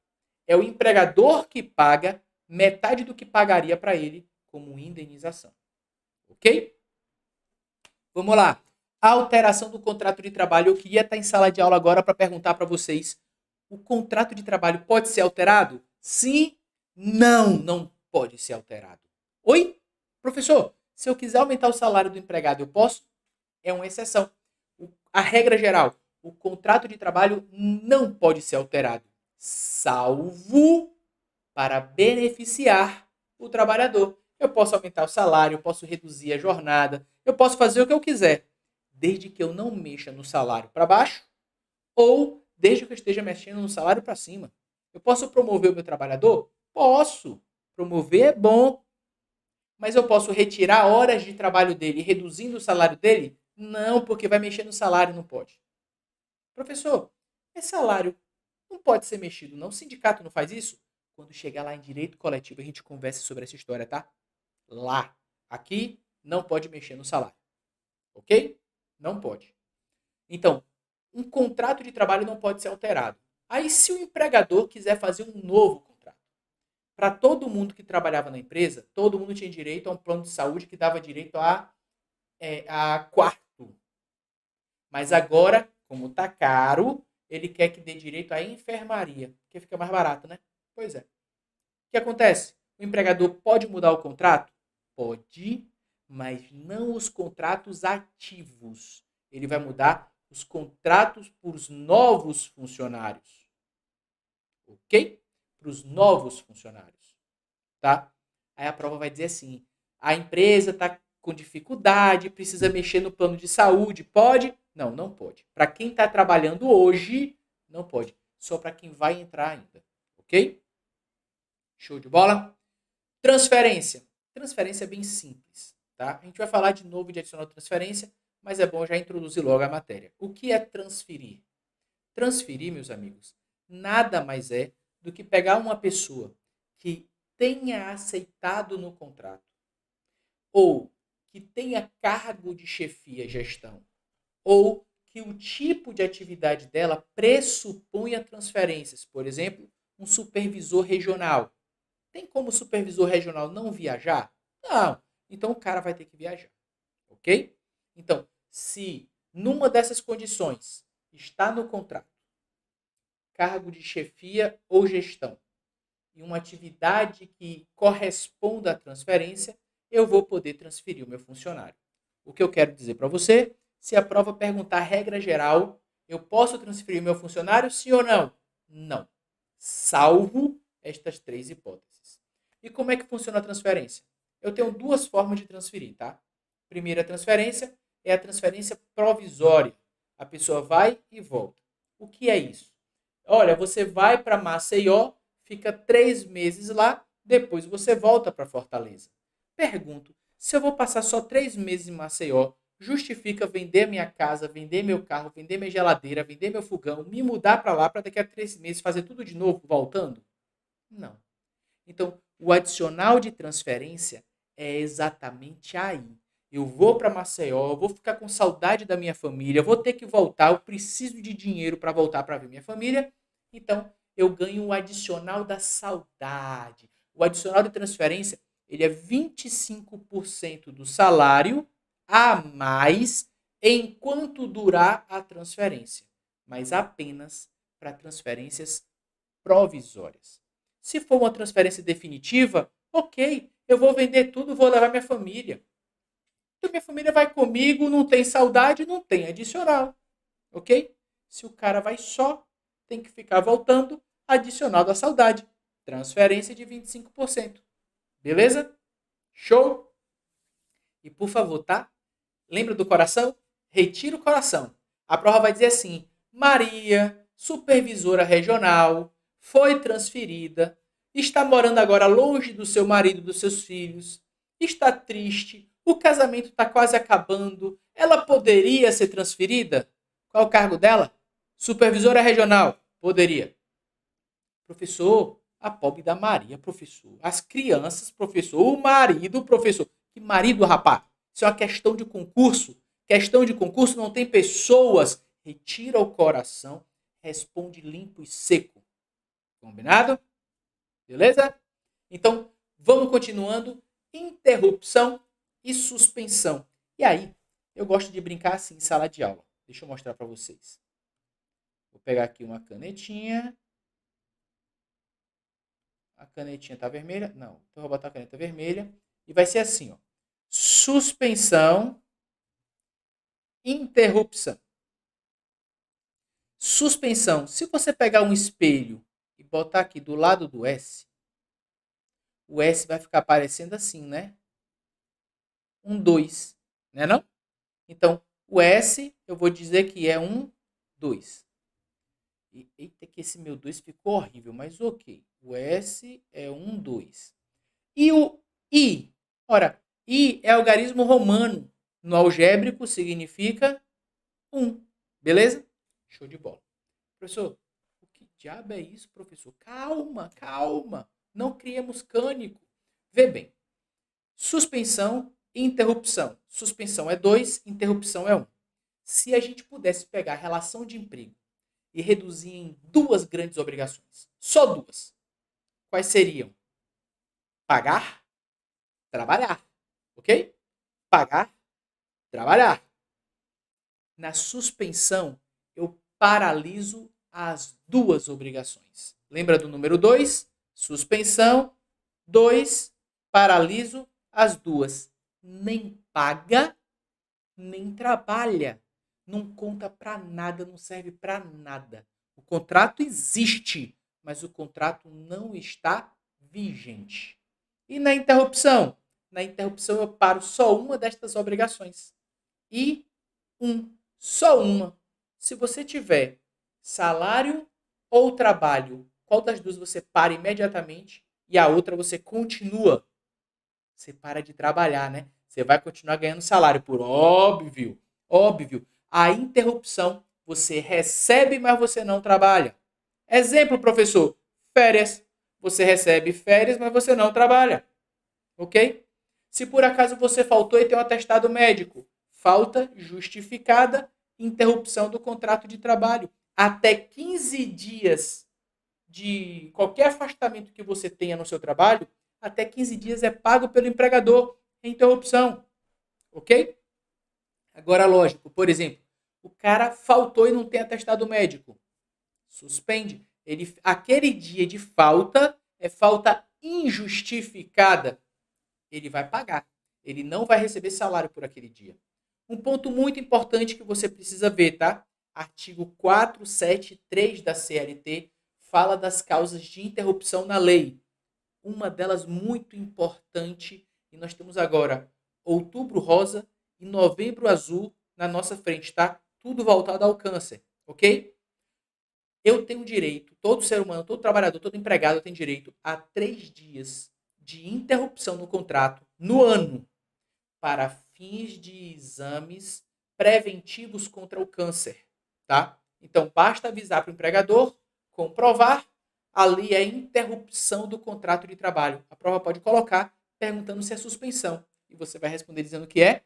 É o empregador que paga metade do que pagaria para ele como indenização. Ok? Vamos lá. A alteração do contrato de trabalho. Eu queria estar em sala de aula agora para perguntar para vocês. O contrato de trabalho pode ser alterado? Sim? Não, não pode ser alterado. Oi? Professor, se eu quiser aumentar o salário do empregado, eu posso? É uma exceção. A regra geral, o contrato de trabalho não pode ser alterado, salvo para beneficiar o trabalhador. Eu posso aumentar o salário, eu posso reduzir a jornada, eu posso fazer o que eu quiser, desde que eu não mexa no salário para baixo ou desde que eu esteja mexendo no salário para cima. Eu posso promover o meu trabalhador? Posso. Promover é bom. Mas eu posso retirar horas de trabalho dele, reduzindo o salário dele? Não, porque vai mexer no salário, não pode. Professor, esse salário não pode ser mexido, não? O sindicato não faz isso? Quando chegar lá em direito coletivo, a gente conversa sobre essa história, tá? Lá. Aqui, não pode mexer no salário. Ok? Não pode. Então, um contrato de trabalho não pode ser alterado. Aí, se o empregador quiser fazer um novo contrato, para todo mundo que trabalhava na empresa, todo mundo tinha direito a um plano de saúde que dava direito a quarto. Mas agora, como está caro, ele quer que dê direito à enfermaria, porque fica mais barato, né? Pois é. O que acontece? O empregador pode mudar o contrato? Pode, mas não os contratos ativos. Ele vai mudar os contratos para os novos funcionários. Ok? Para os novos funcionários. Tá? Aí a prova vai dizer assim, a empresa está com dificuldade, precisa mexer no plano de saúde, pode? Não, não pode. Para quem está trabalhando hoje, não pode. Só para quem vai entrar ainda. Ok? Show de bola? Transferência. Transferência é bem simples. Tá? A gente vai falar de novo de adicional transferência, mas é bom já introduzir logo a matéria. O que é transferir? Transferir, meus amigos, nada mais é do que pegar uma pessoa que tenha aceitado no contrato ou que tenha cargo de chefia, gestão, ou que o tipo de atividade dela pressuponha transferências. Por exemplo, um supervisor regional. Tem como o supervisor regional não viajar? Não. Então o cara vai ter que viajar. Ok? Então, se numa dessas condições está no contrato cargo de chefia ou gestão e uma atividade que corresponda à transferência, eu vou poder transferir o meu funcionário. O que eu quero dizer para você, se a prova perguntar regra geral, eu posso transferir o meu funcionário, sim ou não? Não. Salvo estas três hipóteses. E como é que funciona a transferência? Eu tenho duas formas de transferir, tá? Primeira transferência é a transferência provisória. A pessoa vai e volta. O que é isso? Olha, você vai para Maceió, fica 3 meses lá, depois você volta para Fortaleza. Pergunto, se eu vou passar só 3 meses em Maceió, justifica vender minha casa, vender meu carro, vender minha geladeira, vender meu fogão, me mudar para lá para daqui a 3 meses fazer tudo de novo, voltando? Não. Então, o adicional de transferência é exatamente aí. Eu vou para Maceió, eu vou ficar com saudade da minha família, eu vou ter que voltar, eu preciso de dinheiro para voltar para ver minha família. Então, eu ganho o adicional da saudade. O adicional de transferência, ele é 25% do salário a mais enquanto durar a transferência, mas apenas para transferências provisórias. Se for uma transferência definitiva, ok, eu vou vender tudo, vou levar minha família. Então minha família vai comigo, não tem saudade, não tem adicional. Ok? Se o cara vai só, tem que ficar voltando, adicional da saudade. Transferência de 25%. Beleza? Show? E por favor, tá? Lembra do coração? Retira o coração. A prova vai dizer assim: Maria, supervisora regional, foi transferida, está morando agora longe do seu marido, dos seus filhos, está triste, o casamento está quase acabando, ela poderia ser transferida? Qual é o cargo dela? Supervisora regional. Poderia. Professor, a pobre da Maria, professor. As crianças, professor. O marido, professor. Que marido, rapaz? Isso é uma questão de concurso. Questão de concurso não tem pessoas. Retira o coração, responde limpo e seco. Combinado? Beleza? Então, vamos continuando. Interrupção e suspensão. E aí, eu gosto de brincar assim em sala de aula. Deixa eu mostrar para vocês. Vou pegar aqui uma canetinha. A canetinha tá vermelha? Não. Então, eu vou botar a caneta vermelha. E vai ser assim, ó. Suspensão, interrupção. Suspensão. Se você pegar um espelho e botar aqui do lado do S, o S vai ficar parecendo assim, né? Um 2, né não? Então, o S, eu vou dizer que é um 2. Eita, que esse meu 2 ficou horrível, mas ok. O S é um 2. E o I? Ora, I é algarismo romano. No algébrico significa 1. Beleza? Show de bola. Professor, o que diabo é isso, professor? Calma, calma. Não criemos cânico. Vê bem. Suspensão e interrupção. Suspensão é 2, interrupção é 1. Se a gente pudesse pegar a relação de emprego e reduzir em duas grandes obrigações, só duas, quais seriam? Pagar, trabalhar. Ok? Pagar, trabalhar. Na suspensão, eu paraliso as duas obrigações. Lembra do número 2? Suspensão. 2, paraliso as duas. Nem paga, nem trabalha. Não conta para nada, não serve para nada. O contrato existe, mas o contrato não está vigente. E na interrupção? Na interrupção eu paro só uma destas obrigações. E só uma. Se você tiver salário ou trabalho, qual das duas você para imediatamente e a outra você continua? Você para de trabalhar, né? Você vai continuar ganhando salário, por óbvio. Óbvio. A interrupção, você recebe, mas você não trabalha. Exemplo, professor, férias. Você recebe férias, mas você não trabalha. Ok? Se por acaso você faltou e tem um atestado médico, falta justificada, interrupção do contrato de trabalho. Até 15 dias de qualquer afastamento que você tenha no seu trabalho, até 15 dias é pago pelo empregador. É interrupção. Ok? Agora, lógico, por exemplo, o cara faltou e não tem atestado médico. Suspende. Aquele dia de falta é falta injustificada. Ele vai pagar. Ele não vai receber salário por aquele dia. Um ponto muito importante que você precisa ver, tá? Artigo 473 da CLT fala das causas de interrupção na lei. Uma delas muito importante, e nós temos agora outubro rosa e novembro azul na nossa frente, tá? Tudo voltado ao câncer, ok? Eu tenho direito, todo ser humano, todo trabalhador, todo empregado tem direito a 3 dias de interrupção no contrato no ano para fins de exames preventivos contra o câncer, tá? Então, basta avisar para o empregador, comprovar, ali é interrupção do contrato de trabalho. A prova pode colocar perguntando se é suspensão. E você vai responder dizendo que é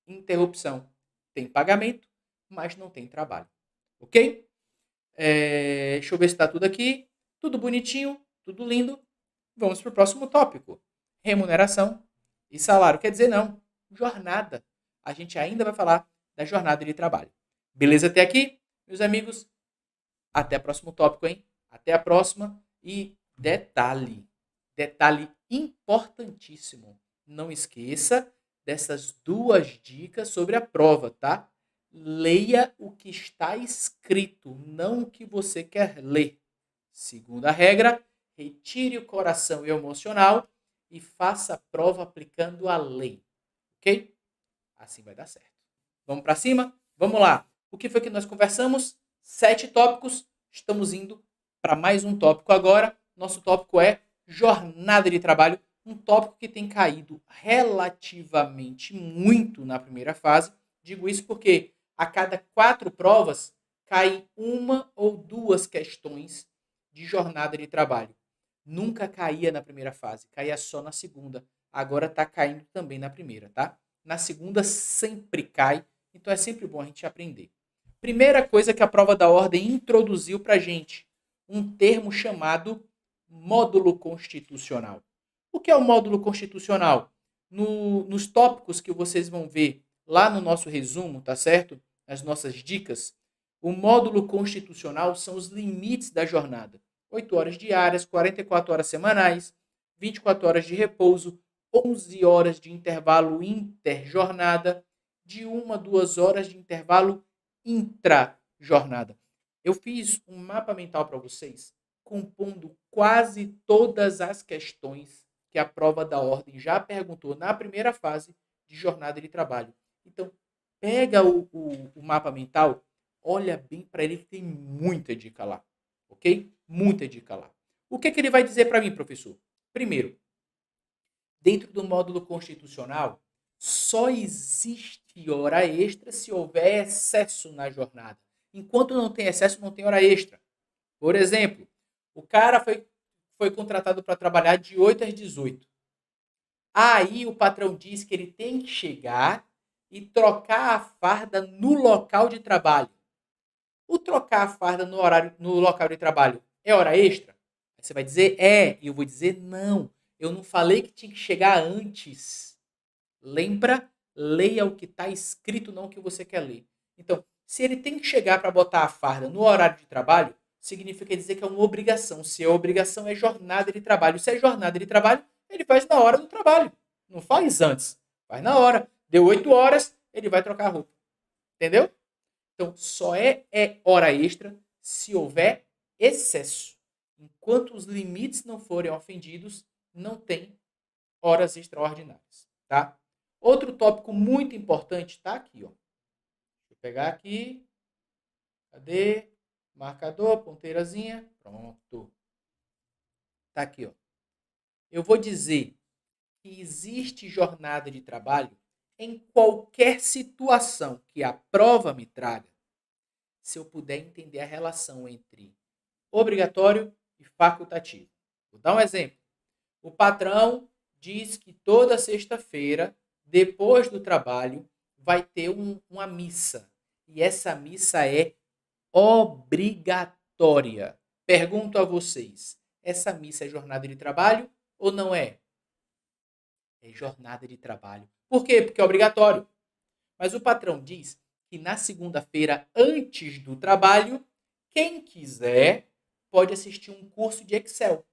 interrupção. Tem pagamento, mas não tem trabalho. Ok? Deixa eu ver se está tudo aqui. Tudo bonitinho, tudo lindo. Vamos para o próximo tópico. Remuneração e salário. Quer dizer, não. Jornada. A gente ainda vai falar da jornada de trabalho. Beleza até aqui? Meus amigos, até o próximo tópico, hein? Até a próxima. E detalhe importantíssimo. Não esqueça dessas duas dicas sobre a prova, tá? Leia o que está escrito, não o que você quer ler. Segunda regra, retire o coração e o emocional e faça a prova aplicando a lei. Ok? Assim vai dar certo. Vamos para cima? Vamos lá. O que foi que nós conversamos? 7 tópicos. Estamos indo para mais um tópico agora. Nosso tópico é jornada de trabalho. Um tópico que tem caído relativamente muito na primeira fase. Digo isso porque a cada 4 provas cai uma ou duas questões de jornada de trabalho. Nunca caía na primeira fase, caía só na segunda. Agora está caindo também na primeira, tá? Na segunda sempre cai, então é sempre bom a gente aprender. Primeira coisa que a prova da ordem introduziu para a gente, um termo chamado módulo constitucional. O que é o módulo constitucional? Nos tópicos que vocês vão ver lá no nosso resumo, tá certo? As nossas dicas, o módulo constitucional são os limites da jornada. 8 horas diárias, 44 horas semanais, 24 horas de repouso, 11 horas de intervalo interjornada, de 1 a 2 horas de intervalo intra-jornada. Eu fiz um mapa mental para vocês, compondo quase todas as questões que a prova da ordem já perguntou na primeira fase de jornada de trabalho. Então, pega o mapa mental, olha bem para ele que tem muita dica lá, ok? Muita dica lá. O que ele vai dizer para mim, professor? Primeiro, dentro do módulo constitucional, só existe hora extra se houver excesso na jornada. Enquanto não tem excesso, não tem hora extra. Por exemplo, o cara foi contratado para trabalhar de 8 às 18. Aí o patrão diz que ele tem que chegar e trocar a farda no local de trabalho. O trocar a farda no local de trabalho é hora extra? Aí você vai dizer e eu vou dizer não. Eu não falei que tinha que chegar antes. Lembra? Leia o que está escrito, não o que você quer ler. Então, se ele tem que chegar para botar a farda no horário de trabalho, significa dizer que é uma obrigação. Se é obrigação, é jornada de trabalho. Se é jornada de trabalho, ele faz na hora do trabalho. Não faz antes. Faz na hora. Deu 8 horas, ele vai trocar a roupa. Entendeu? Então, só é hora extra se houver excesso. Enquanto os limites não forem ofendidos, não tem horas extraordinárias, tá? Outro tópico muito importante está aqui, ó. Deixa eu pegar aqui. Cadê? Marcador, ponteirazinha. Pronto. Tá aqui, ó. Eu vou dizer que existe jornada de trabalho em qualquer situação que a prova me traga, se eu puder entender a relação entre obrigatório e facultativo. Vou dar um exemplo. O patrão diz que toda sexta-feira, depois do trabalho, vai ter uma missa. E essa missa é obrigatória. Pergunto a vocês, essa missa é jornada de trabalho ou não é? É jornada de trabalho. Por quê? Porque é obrigatório. Mas o patrão diz que na segunda-feira, antes do trabalho, quem quiser pode assistir um curso de Excel.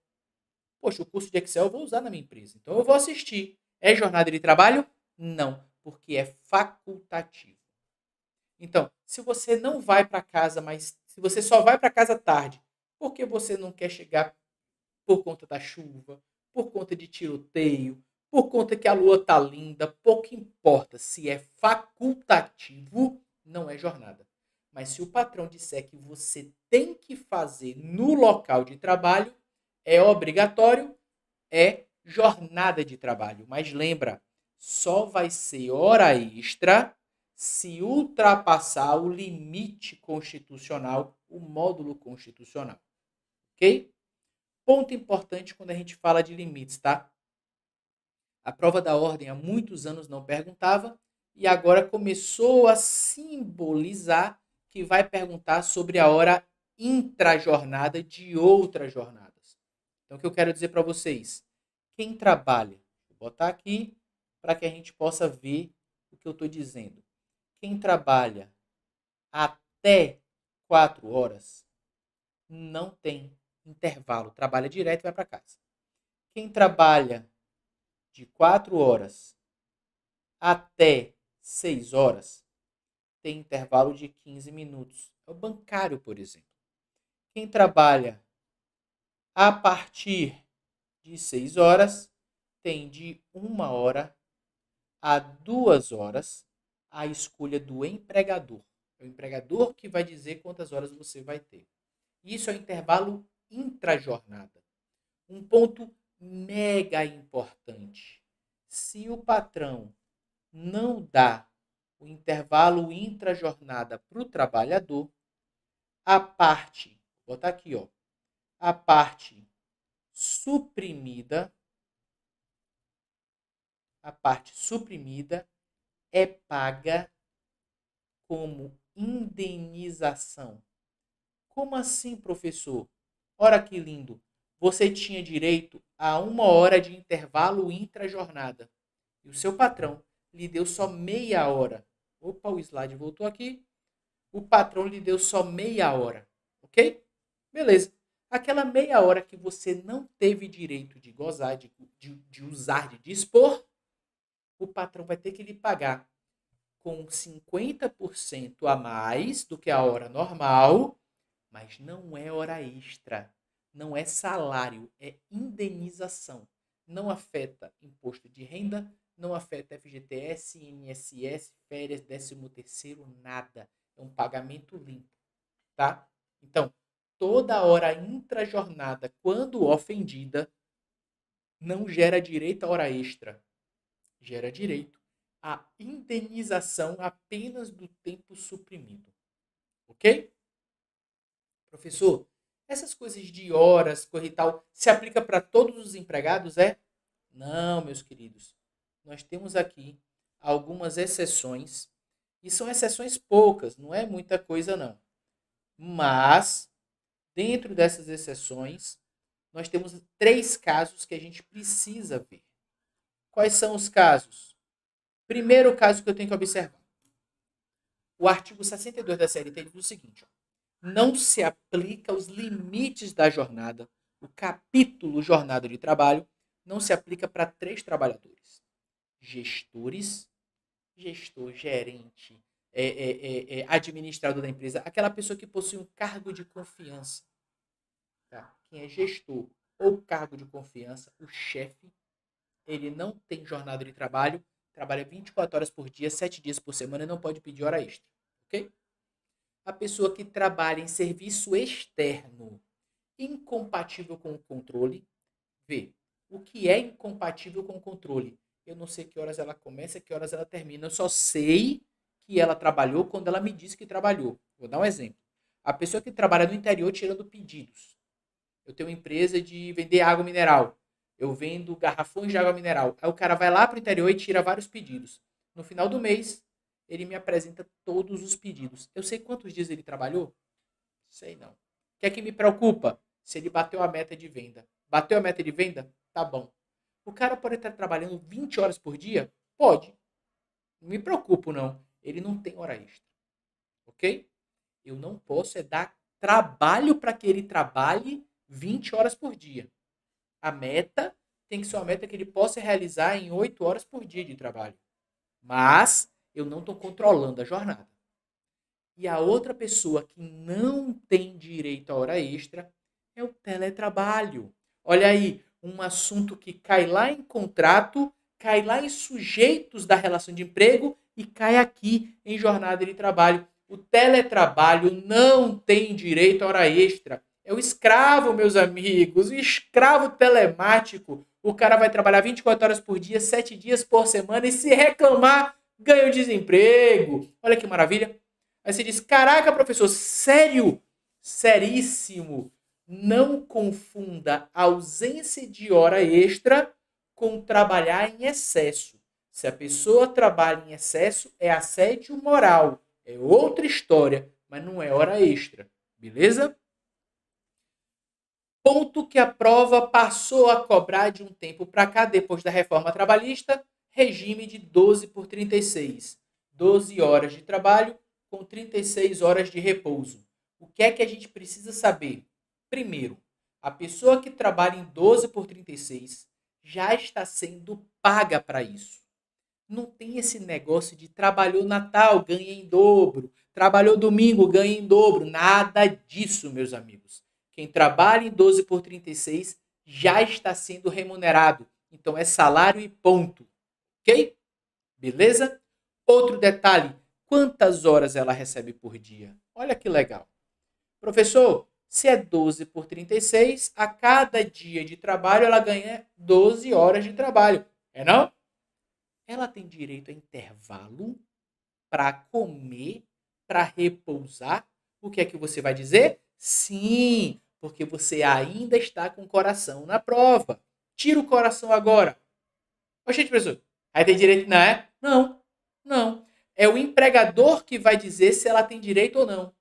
Poxa, o curso de Excel eu vou usar na minha empresa, então eu vou assistir. É jornada de trabalho? Não, porque é facultativo. Então, se você não vai para casa, mas se você só vai para casa tarde, porque você não quer chegar por conta da chuva, por conta de tiroteio, por conta que a lua tá linda, pouco importa. Se é facultativo, não é jornada. Mas se o patrão disser que você tem que fazer no local de trabalho, é obrigatório, é jornada de trabalho. Mas lembra, só vai ser hora extra se ultrapassar o limite constitucional, o módulo constitucional. Ok? Ponto importante quando a gente fala de limites, tá? A prova da ordem há muitos anos não perguntava e agora começou a simbolizar que vai perguntar sobre a hora intrajornada de outras jornadas. Então, o que eu quero dizer para vocês? Quem trabalha, vou botar aqui para que a gente possa ver o que eu estou dizendo. Quem trabalha até 4 horas não tem intervalo, trabalha direto e vai para casa. Quem trabalha de 4 horas até 6 horas tem intervalo de 15 minutos. É o bancário, por exemplo. Quem trabalha a partir de 6 horas tem de 1 hora a 2 horas a escolha do empregador. É o empregador que vai dizer quantas horas você vai ter. Isso é o intervalo intrajornada. Um ponto mega importante. Se o patrão não dá o intervalo intrajornada para o trabalhador, a parte, vou botar aqui, ó, a parte suprimida, é paga como indenização. Como assim, professor? Ora que lindo. Você tinha direito a 1 hora de intervalo intra-jornada. E o seu patrão lhe deu só meia hora. Opa, o slide voltou aqui. O patrão lhe deu só meia hora. Ok? Beleza. Aquela meia hora que você não teve direito de gozar, de usar, de dispor, o patrão vai ter que lhe pagar com 50% a mais do que a hora normal, mas não é hora extra, não é salário, é indenização. Não afeta imposto de renda, não afeta FGTS, INSS, férias, 13º, nada. É um pagamento limpo, tá? Então, toda hora intrajornada, quando ofendida, não gera direito a hora extra, gera direito à indenização apenas do tempo suprimido. Ok? Professor, essas coisas de horas, coisa e tal, se aplica para todos os empregados, é? Não, meus queridos. Nós temos aqui algumas exceções, e são exceções poucas, não é muita coisa não. Mas, dentro dessas exceções, nós temos 3 casos que a gente precisa ver. Quais são os casos? Primeiro caso que eu tenho que observar. O artigo 62 da CLT diz o seguinte: não se aplica os limites da jornada. O capítulo jornada de trabalho não se aplica para 3 trabalhadores: gestores, gestor, gerente, administrador da empresa, aquela pessoa que possui um cargo de confiança. Tá? Quem é gestor ou cargo de confiança, o chefe, ele não tem jornada de trabalho, trabalha 24 horas por dia, 7 dias por semana e não pode pedir hora extra. Ok? A pessoa que trabalha em serviço externo, incompatível com o controle, vê. O que é incompatível com o controle? Eu não sei que horas ela começa, que horas ela termina. Eu só sei que ela trabalhou quando ela me disse que trabalhou. Vou dar um exemplo. A pessoa que trabalha no interior tirando pedidos. Eu tenho uma empresa de vender água mineral. Eu vendo garrafões de água mineral. Aí o cara vai lá para o interior e tira vários pedidos. No final do mês, ele me apresenta todos os pedidos. Eu sei quantos dias ele trabalhou? Sei não. O que é que me preocupa? Se ele bateu a meta de venda. Bateu a meta de venda? Tá bom. O cara pode estar trabalhando 20 horas por dia? Pode. Não me preocupo, não. Ele não tem hora extra. Ok? Eu não posso dar trabalho para que ele trabalhe 20 horas por dia. A meta tem que ser uma meta que ele possa realizar em 8 horas por dia de trabalho. Mas eu não estou controlando a jornada. E a outra pessoa que não tem direito à hora extra é o teletrabalho. Olha aí, um assunto que cai lá em contrato, cai lá em sujeitos da relação de emprego e cai aqui em jornada de trabalho. O teletrabalho não tem direito à hora extra. É o escravo, meus amigos, o escravo telemático. O cara vai trabalhar 24 horas por dia, 7 dias por semana e se reclamar, ganha o desemprego. Olha que maravilha. Aí você diz: caraca, professor, sério? Seríssimo. Não confunda ausência de hora extra com trabalhar em excesso. Se a pessoa trabalha em excesso, é assédio moral. É outra história, mas não é hora extra. Beleza? Ponto que a prova passou a cobrar de um tempo para cá, depois da reforma trabalhista, regime de 12 por 36. 12 horas de trabalho com 36 horas de repouso. O que é que a gente precisa saber? Primeiro, a pessoa que trabalha em 12 por 36 já está sendo paga para isso. Não tem esse negócio de trabalhou Natal, ganha em dobro, trabalhou domingo, ganha em dobro. Nada disso, meus amigos. Quem trabalha em 12 por 36 já está sendo remunerado. Então é salário e ponto. Ok? Beleza? Outro detalhe, quantas horas ela recebe por dia? Olha que legal. Professor, se é 12 por 36, a cada dia de trabalho ela ganha 12 horas de trabalho. É não? Ela tem direito a intervalo para comer, para repousar. O que é que você vai dizer? Sim, porque você ainda está com o coração na prova. Tira o coração agora. Oxente, professor, aí tem direito, não é? Não, não. É o empregador que vai dizer se ela tem direito ou não.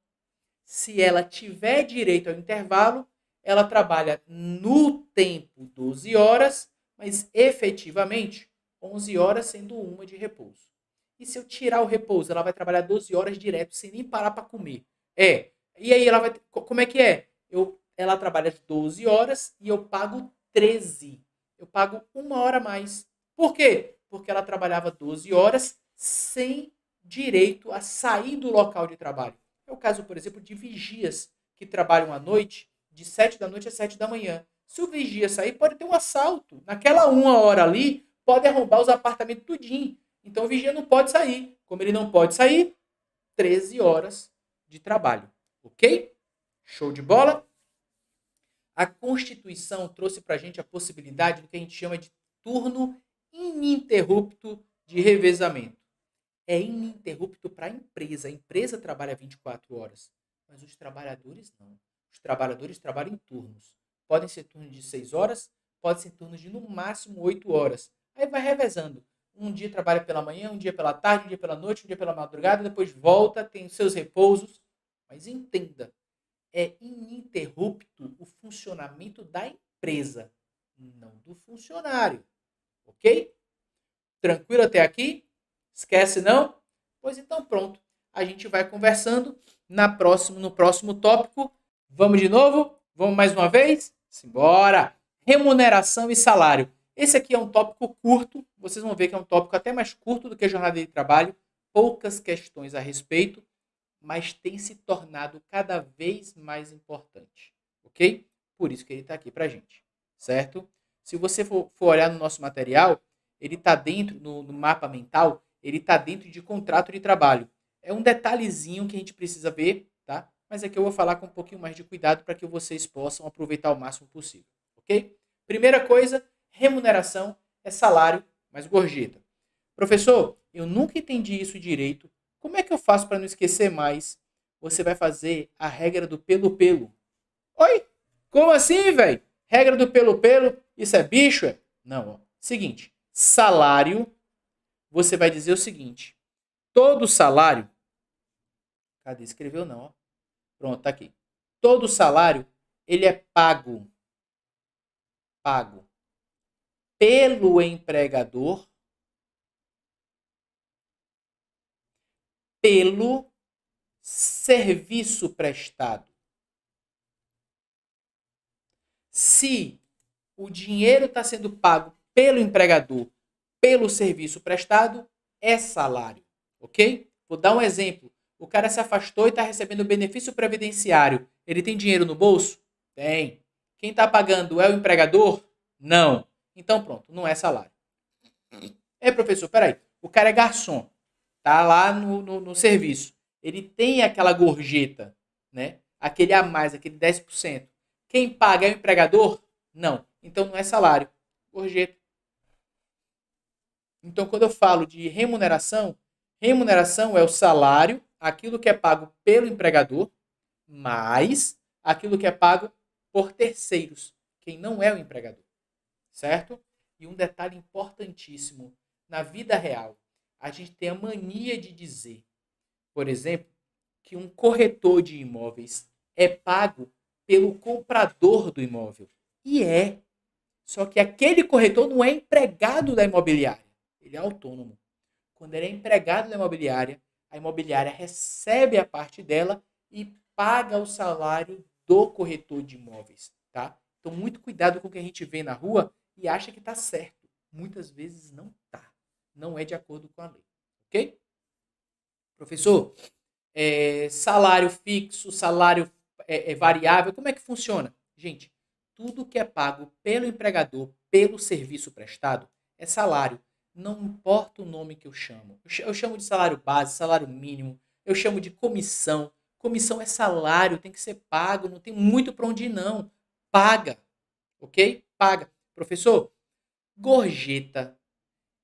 Se ela tiver direito ao intervalo, ela trabalha no tempo 12 horas, mas efetivamente 11 horas sendo uma de repouso. E se eu tirar o repouso, ela vai trabalhar 12 horas direto, sem nem parar para comer. E aí ela vai. Como é que é? Ela trabalha 12 horas e eu pago 13. Eu pago uma hora a mais. Por quê? Porque ela trabalhava 12 horas sem direito a sair do local de trabalho. É o caso, por exemplo, de vigias que trabalham à noite, de 7 da noite a 7 da manhã. Se o vigia sair, pode ter um assalto. Naquela uma hora ali, pode arrombar os apartamentos tudinho. Então o vigia não pode sair. Como ele não pode sair, 13 horas de trabalho. Ok? Show de bola? A Constituição trouxe para a gente a possibilidade do que a gente chama de turno ininterrupto de revezamento. É ininterrupto para a empresa. A empresa trabalha 24 horas, mas os trabalhadores não. Os trabalhadores trabalham em turnos. Podem ser turnos de 6 horas, podem ser turnos de no máximo 8 horas. Aí vai revezando. Um dia trabalha pela manhã, um dia pela tarde, um dia pela noite, um dia pela madrugada, depois volta, tem os seus repousos. Mas entenda, é ininterrupto o funcionamento da empresa, não do funcionário. Ok? Tranquilo até aqui? Esquece não? Pois então pronto. A gente vai conversando no próximo tópico. Vamos de novo? Vamos mais uma vez? Simbora! Remuneração e salário. Esse aqui é um tópico curto. Vocês vão ver que é um tópico até mais curto do que a jornada de trabalho. Poucas questões a respeito, mas tem se tornado cada vez mais importante. Ok? Por isso que ele está aqui para a gente. Certo? Se você for olhar no nosso material, ele está dentro, no mapa mental, ele está dentro de contrato de trabalho. É um detalhezinho que a gente precisa ver, tá? Mas aqui eu vou falar com um pouquinho mais de cuidado para que vocês possam aproveitar o máximo possível, ok? Primeira coisa, remuneração é salário mais gorjeta. Professor, eu nunca entendi isso direito. Como é que eu faço para não esquecer mais? Você vai fazer a regra do pelo-pelo. Oi? Como assim, velho? Regra do pelo-pelo? Isso é bicho? Não, ó. Seguinte, salário, você vai dizer o seguinte. Todo salário... Cadê? Escreveu não, ó. Pronto, tá aqui. Todo salário, ele é pago. Pago pelo empregador, pelo serviço prestado. Se o dinheiro está sendo pago pelo empregador, pelo serviço prestado, é salário, ok? Vou dar um exemplo. O cara se afastou e está recebendo benefício previdenciário. Ele tem dinheiro no bolso? Tem. Quem está pagando é o empregador? Não. Então pronto, não é salário. Professor, peraí. O cara é garçom, tá lá no serviço. Ele tem aquela gorjeta, né? Aquele a mais, aquele 10%. Quem paga é o empregador? Não. Então não é salário. Gorjeta. Então, quando eu falo de remuneração, remuneração é o salário, aquilo que é pago pelo empregador, mais aquilo que é pago por terceiros, quem não é o empregador. Certo? E um detalhe importantíssimo, na vida real, a gente tem a mania de dizer, por exemplo, que um corretor de imóveis é pago pelo comprador do imóvel. E é. Só que aquele corretor não é empregado da imobiliária. Ele é autônomo. Quando ele é empregado da imobiliária, a imobiliária recebe a parte dela e paga o salário do corretor de imóveis. Tá? Então, muito cuidado com o que a gente vê na rua e acha que está certo. Muitas vezes não está. Não é de acordo com a lei. Ok? Professor, salário fixo, salário variável, como é que funciona? Gente, tudo que é pago pelo empregador, pelo serviço prestado, é salário. Não importa o nome que eu chamo. Eu chamo de salário base, salário mínimo, eu chamo de comissão. Comissão é salário, tem que ser pago, não tem muito para onde ir, não. Paga, ok? Paga. Professor, gorjeta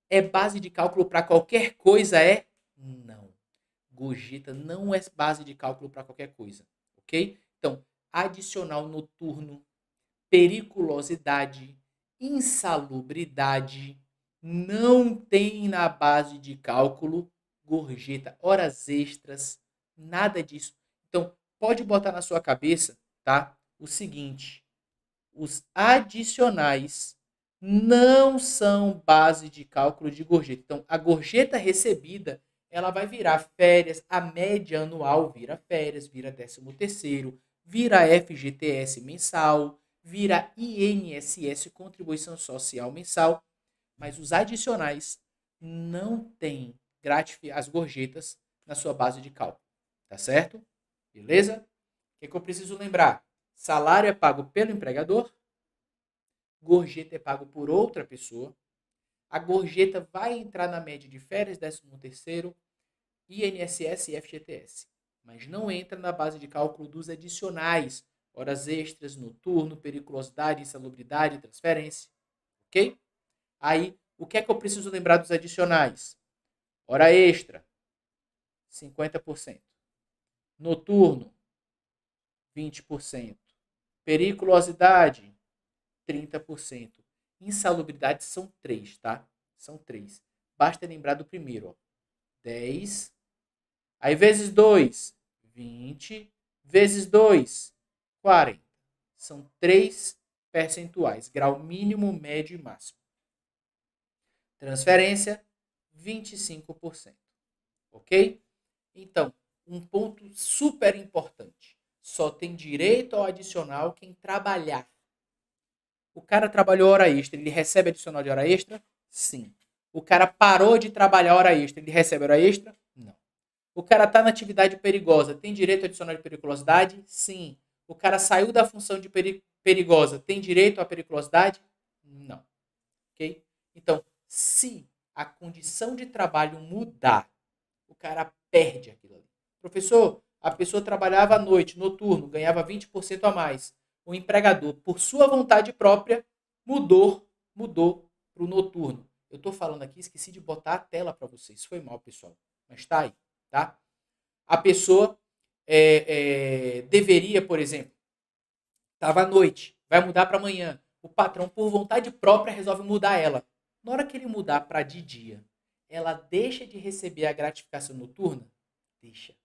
é base de cálculo para qualquer coisa? Não. Gorjeta não é base de cálculo para qualquer coisa, ok? Então, adicional noturno, periculosidade, insalubridade, não tem na base de cálculo gorjeta, horas extras, nada disso. Então, pode botar na sua cabeça, tá? O seguinte, os adicionais não são base de cálculo de gorjeta. Então, a gorjeta recebida, ela vai virar férias, a média anual vira férias, vira 13º, vira FGTS mensal, vira INSS, contribuição social mensal, mas os adicionais não têm as gorjetas na sua base de cálculo, tá certo? Beleza? O que eu preciso lembrar? Salário é pago pelo empregador, gorjeta é pago por outra pessoa, a gorjeta vai entrar na média de férias, 13º, INSS e FGTS, mas não entra na base de cálculo dos adicionais, horas extras, noturno, periculosidade, insalubridade, transferência, ok? Aí, o que é que eu preciso lembrar dos adicionais? Hora extra, 50%. Noturno, 20%. Periculosidade, 30%. Insalubridade são 3, tá? São 3. Basta lembrar do primeiro, ó. 10. Aí vezes 2, 20. Vezes 2, 40. São 3 percentuais. Grau mínimo, médio e máximo. Transferência, 25%. Ok? Então, um ponto super importante. Só tem direito ao adicional quem trabalhar. O cara trabalhou hora extra, ele recebe adicional de hora extra? Sim. O cara parou de trabalhar hora extra, ele recebe hora extra? Não. O cara está na atividade perigosa, tem direito ao adicional de periculosidade? Sim. O cara saiu da função de perigosa, tem direito à periculosidade? Não. Ok? Então, se a condição de trabalho mudar, o cara perde aquilo ali. Professor, a pessoa trabalhava à noite, noturno, ganhava 20% a mais. O empregador, por sua vontade própria, mudou para o noturno. Eu estou falando aqui, esqueci de botar a tela para vocês. Foi mal, pessoal. Mas está aí, tá? A pessoa deveria, por exemplo, estava à noite, vai mudar para amanhã. O patrão, por vontade própria, resolve mudar ela. Na hora que ele mudar para de dia, ela deixa de receber a gratificação noturna? Deixa.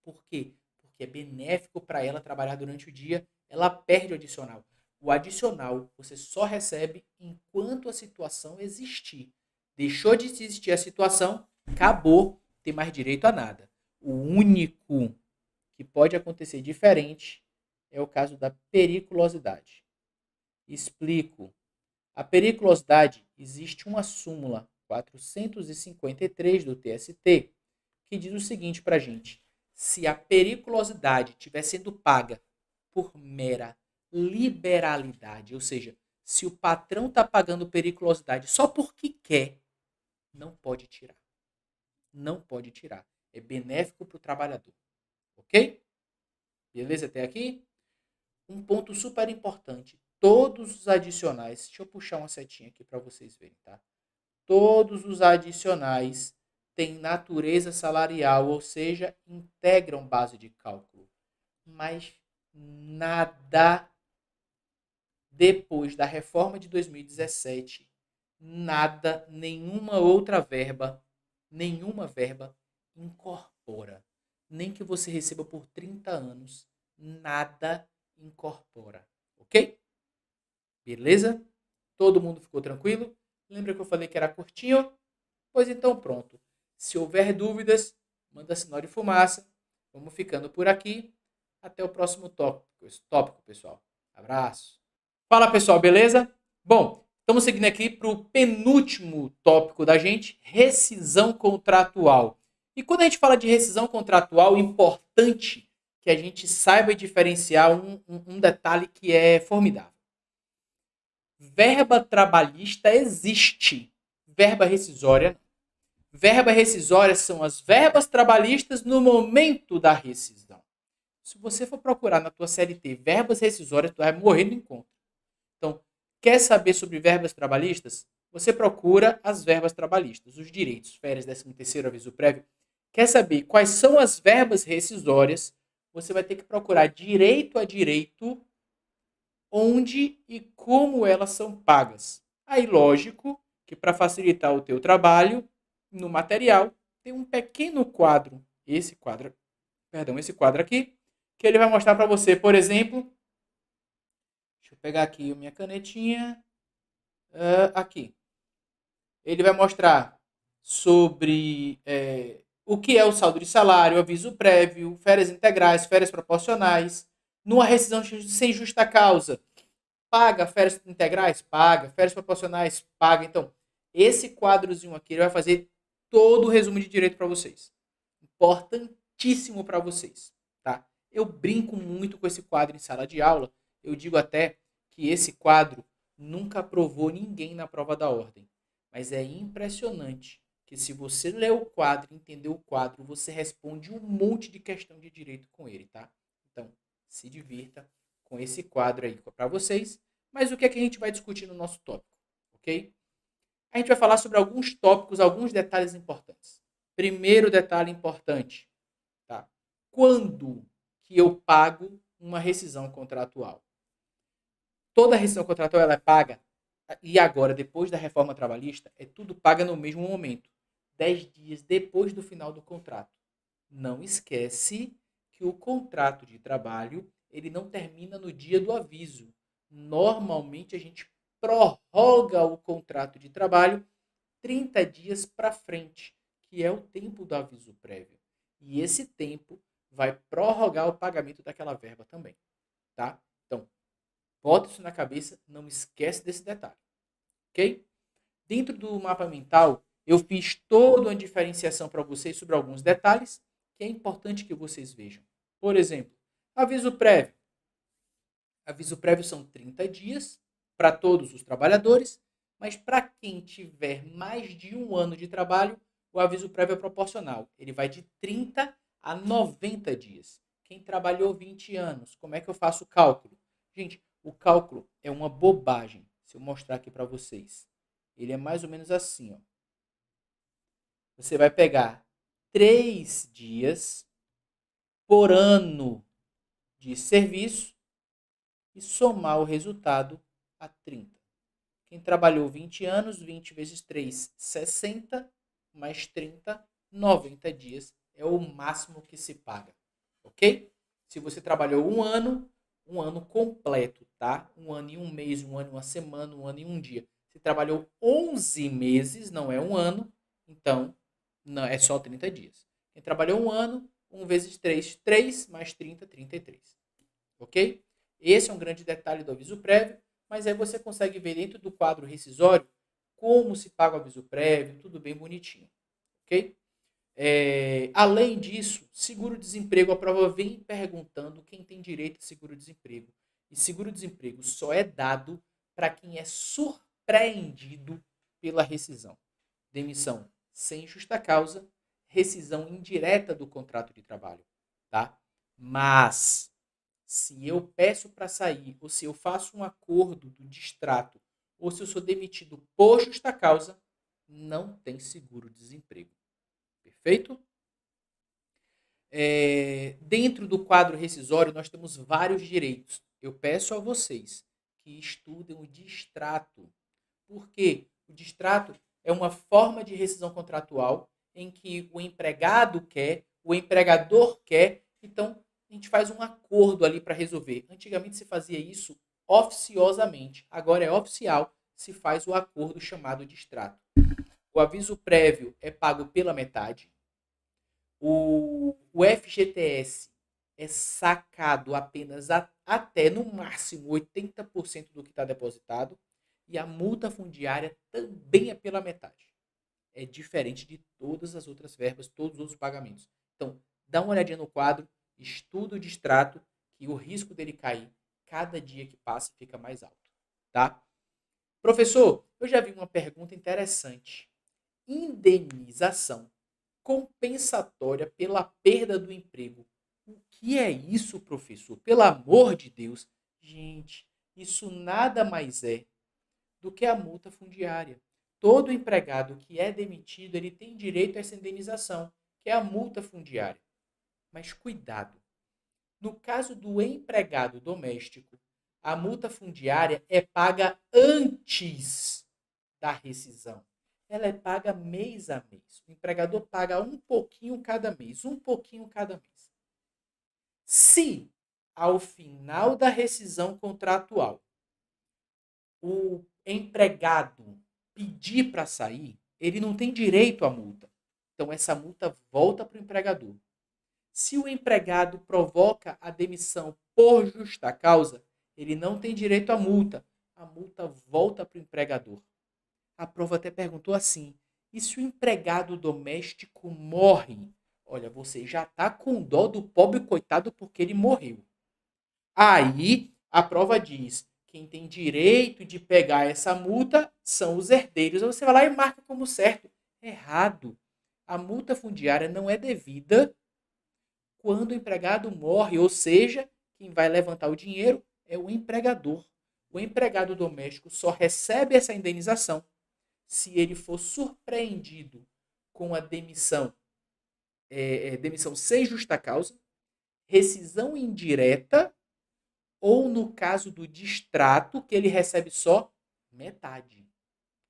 Por quê? Porque é benéfico para ela trabalhar durante o dia, ela perde o adicional. O adicional você só recebe enquanto a situação existir. Deixou de existir a situação, acabou, não tem mais direito a nada. O único que pode acontecer diferente é o caso da periculosidade. Explico. A periculosidade, existe uma súmula 453 do TST que diz o seguinte para a gente: se a periculosidade estiver sendo paga por mera liberalidade, ou seja, se o patrão está pagando periculosidade só porque quer, não pode tirar. Não pode tirar. É benéfico para o trabalhador. Ok? Beleza até aqui? Um ponto super importante. Todos os adicionais, deixa eu puxar uma setinha aqui para vocês verem, tá? Todos os adicionais têm natureza salarial, ou seja, integram base de cálculo. Mas nada depois da reforma de 2017, nada, nenhuma verba incorpora. Nem que você receba por 30 anos, nada incorpora. Ok? Beleza? Todo mundo ficou tranquilo? Lembra que eu falei que era curtinho? Pois então pronto. Se houver dúvidas, manda sinal de fumaça. Vamos ficando por aqui. Até o próximo tópico, pessoal. Abraço. Fala, pessoal, beleza? Bom, estamos seguindo aqui para o penúltimo tópico da gente, rescisão contratual. E quando a gente fala de rescisão contratual, é importante que a gente saiba diferenciar um detalhe que é formidável. Verba trabalhista existe, verba rescisória não. Verba rescisória são as verbas trabalhistas no momento da rescisão. Se você for procurar na tua CLT verbas rescisórias, tu vai morrer no encontro. Então, quer saber sobre verbas trabalhistas? Você procura as verbas trabalhistas, os direitos, férias, 13º, aviso prévio. Quer saber quais são as verbas rescisórias? Você vai ter que procurar direito a direito, onde e como elas são pagas. Aí, lógico, que para facilitar o teu trabalho, no material, tem um pequeno quadro, esse quadro aqui, que ele vai mostrar para você, por exemplo, deixa eu pegar aqui a minha canetinha, aqui. Ele vai mostrar sobre o que é o saldo de salário, aviso prévio, férias integrais, férias proporcionais, numa rescisão sem justa causa. Paga férias integrais? Paga. Férias proporcionais? Paga. Então, esse quadrozinho aqui ele vai fazer todo o resumo de direito para vocês. Importantíssimo para vocês, tá? Eu brinco muito com esse quadro em sala de aula. Eu digo até que esse quadro nunca aprovou ninguém na prova da ordem. Mas é impressionante que se você ler o quadro, entender o quadro, você responde um monte de questão de direito com ele, tá? Então, se divirta com esse quadro aí para vocês. Mas o que é que a gente vai discutir no nosso tópico, ok? A gente vai falar sobre alguns tópicos, alguns detalhes importantes. Primeiro detalhe importante, tá? Quando que eu pago uma rescisão contratual? Toda rescisão contratual ela é paga, e agora, depois da reforma trabalhista, é tudo paga no mesmo momento, 10 dias depois do final do contrato. Não esquece que o contrato de trabalho ele não termina no dia do aviso. Normalmente a gente prorroga o contrato de trabalho 30 dias para frente, que é o tempo do aviso prévio. E esse tempo vai prorrogar o pagamento daquela verba também, tá? Então, bota isso na cabeça, não esquece desse detalhe, ok? Dentro do mapa mental, eu fiz toda uma diferenciação para vocês sobre alguns detalhes que é importante que vocês vejam. Por exemplo, aviso prévio. Aviso prévio são 30 dias para todos os trabalhadores, mas para quem tiver mais de um ano de trabalho, o aviso prévio é proporcional. Ele vai de 30 a 90 dias. Quem trabalhou 20 anos, como é que eu faço o cálculo? Gente, o cálculo é uma bobagem. Se eu mostrar aqui para vocês. Ele é mais ou menos assim, ó. Você vai pegar 3 dias por ano de serviço e somar o resultado a 30. Quem trabalhou 20 anos, 20 vezes 3, 60, mais 30, 90 dias. É o máximo que se paga, ok? Se você trabalhou um ano completo, tá? Um ano e um mês, um ano e uma semana, um ano e um dia. Se trabalhou 11 meses, não é um ano, então não é só 30 dias. Quem trabalhou um ano, 1 vezes 3, 3 mais 30, 33. Ok? Esse é um grande detalhe do aviso prévio, mas aí você consegue ver dentro do quadro rescisório como se paga o aviso prévio, tudo bem bonitinho. Ok? Além disso, seguro-desemprego, a prova vem perguntando quem tem direito a seguro-desemprego. E seguro-desemprego só é dado para quem é surpreendido pela rescisão. Demissão sem justa causa, rescisão indireta do contrato de trabalho, tá? Mas se eu peço para sair, ou se eu faço um acordo do distrato, ou se eu sou demitido por justa causa, não tem seguro-desemprego. Perfeito? Dentro do quadro rescisório, nós temos vários direitos. Eu peço a vocês que estudem o distrato. Por quê? O distrato é uma forma de rescisão contratual em que o empregado quer, o empregador quer, então a gente faz um acordo ali para resolver. Antigamente se fazia isso oficiosamente, agora é oficial, se faz o acordo chamado distrato. O aviso prévio é pago pela metade. O FGTS é sacado apenas até, no máximo, 80% do que está depositado. E a multa fundiária também é pela metade. É diferente de todas as outras verbas, todos os outros pagamentos. Então, dá uma olhadinha no quadro, estuda o distrato, que o risco dele cair, cada dia que passa, fica mais alto. Tá? Professor, eu já vi uma pergunta interessante. Indenização compensatória pela perda do emprego. O que é isso, professor? Pelo amor de Deus. Gente, isso nada mais é do que a multa fundiária. Todo empregado que é demitido, ele tem direito a essa indenização, que é a multa fundiária. Mas cuidado. No caso do empregado doméstico, a multa fundiária é paga antes da rescisão. ela é paga mês a mês. O empregador paga um pouquinho cada mês, um pouquinho cada mês. Se, ao final da rescisão contratual, o empregado pedir para sair, ele não tem direito à multa. Então, essa multa volta para o empregador. Se o empregado provoca a demissão por justa causa, ele não tem direito à multa. A multa volta para o empregador. A prova até perguntou assim: e se o empregado doméstico morre? Olha, você já está com dó do pobre coitado porque ele morreu. Aí a prova diz: quem tem direito de pegar essa multa são os herdeiros. Aí você vai lá e marca como certo. Errado. A multa fundiária não é devida quando o empregado morre, ou seja, quem vai levantar o dinheiro é o empregador. O empregado doméstico só recebe essa indenização se ele for surpreendido com a demissão sem justa causa, rescisão indireta ou no caso do distrato, que ele recebe só metade,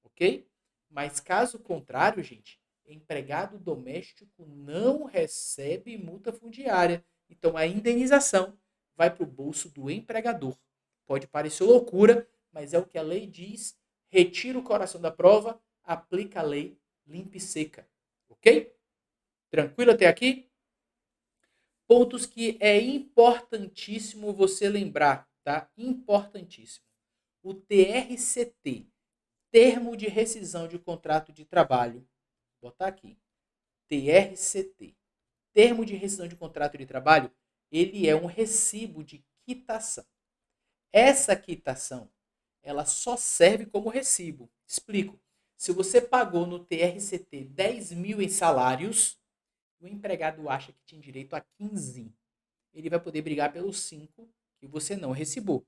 ok? Mas caso contrário, gente, empregado doméstico não recebe multa fundiária. Então a indenização vai para o bolso do empregador. Pode parecer loucura, mas é o que a lei diz. Retira o coração da prova, aplica a lei limpa e seca. Ok? Tranquilo até aqui? Pontos que é importantíssimo você lembrar, tá? Importantíssimo. O TRCT, Termo de Rescisão de Contrato de Trabalho, vou botar aqui, TRCT, Termo de Rescisão de Contrato de Trabalho, ele é um recibo de quitação. Essa quitação, ela só serve como recibo. Explico. Se você pagou no TRCT 10 mil em salários, o empregado acha que tinha direito a 15. Ele vai poder brigar pelos 5 que você não recebeu.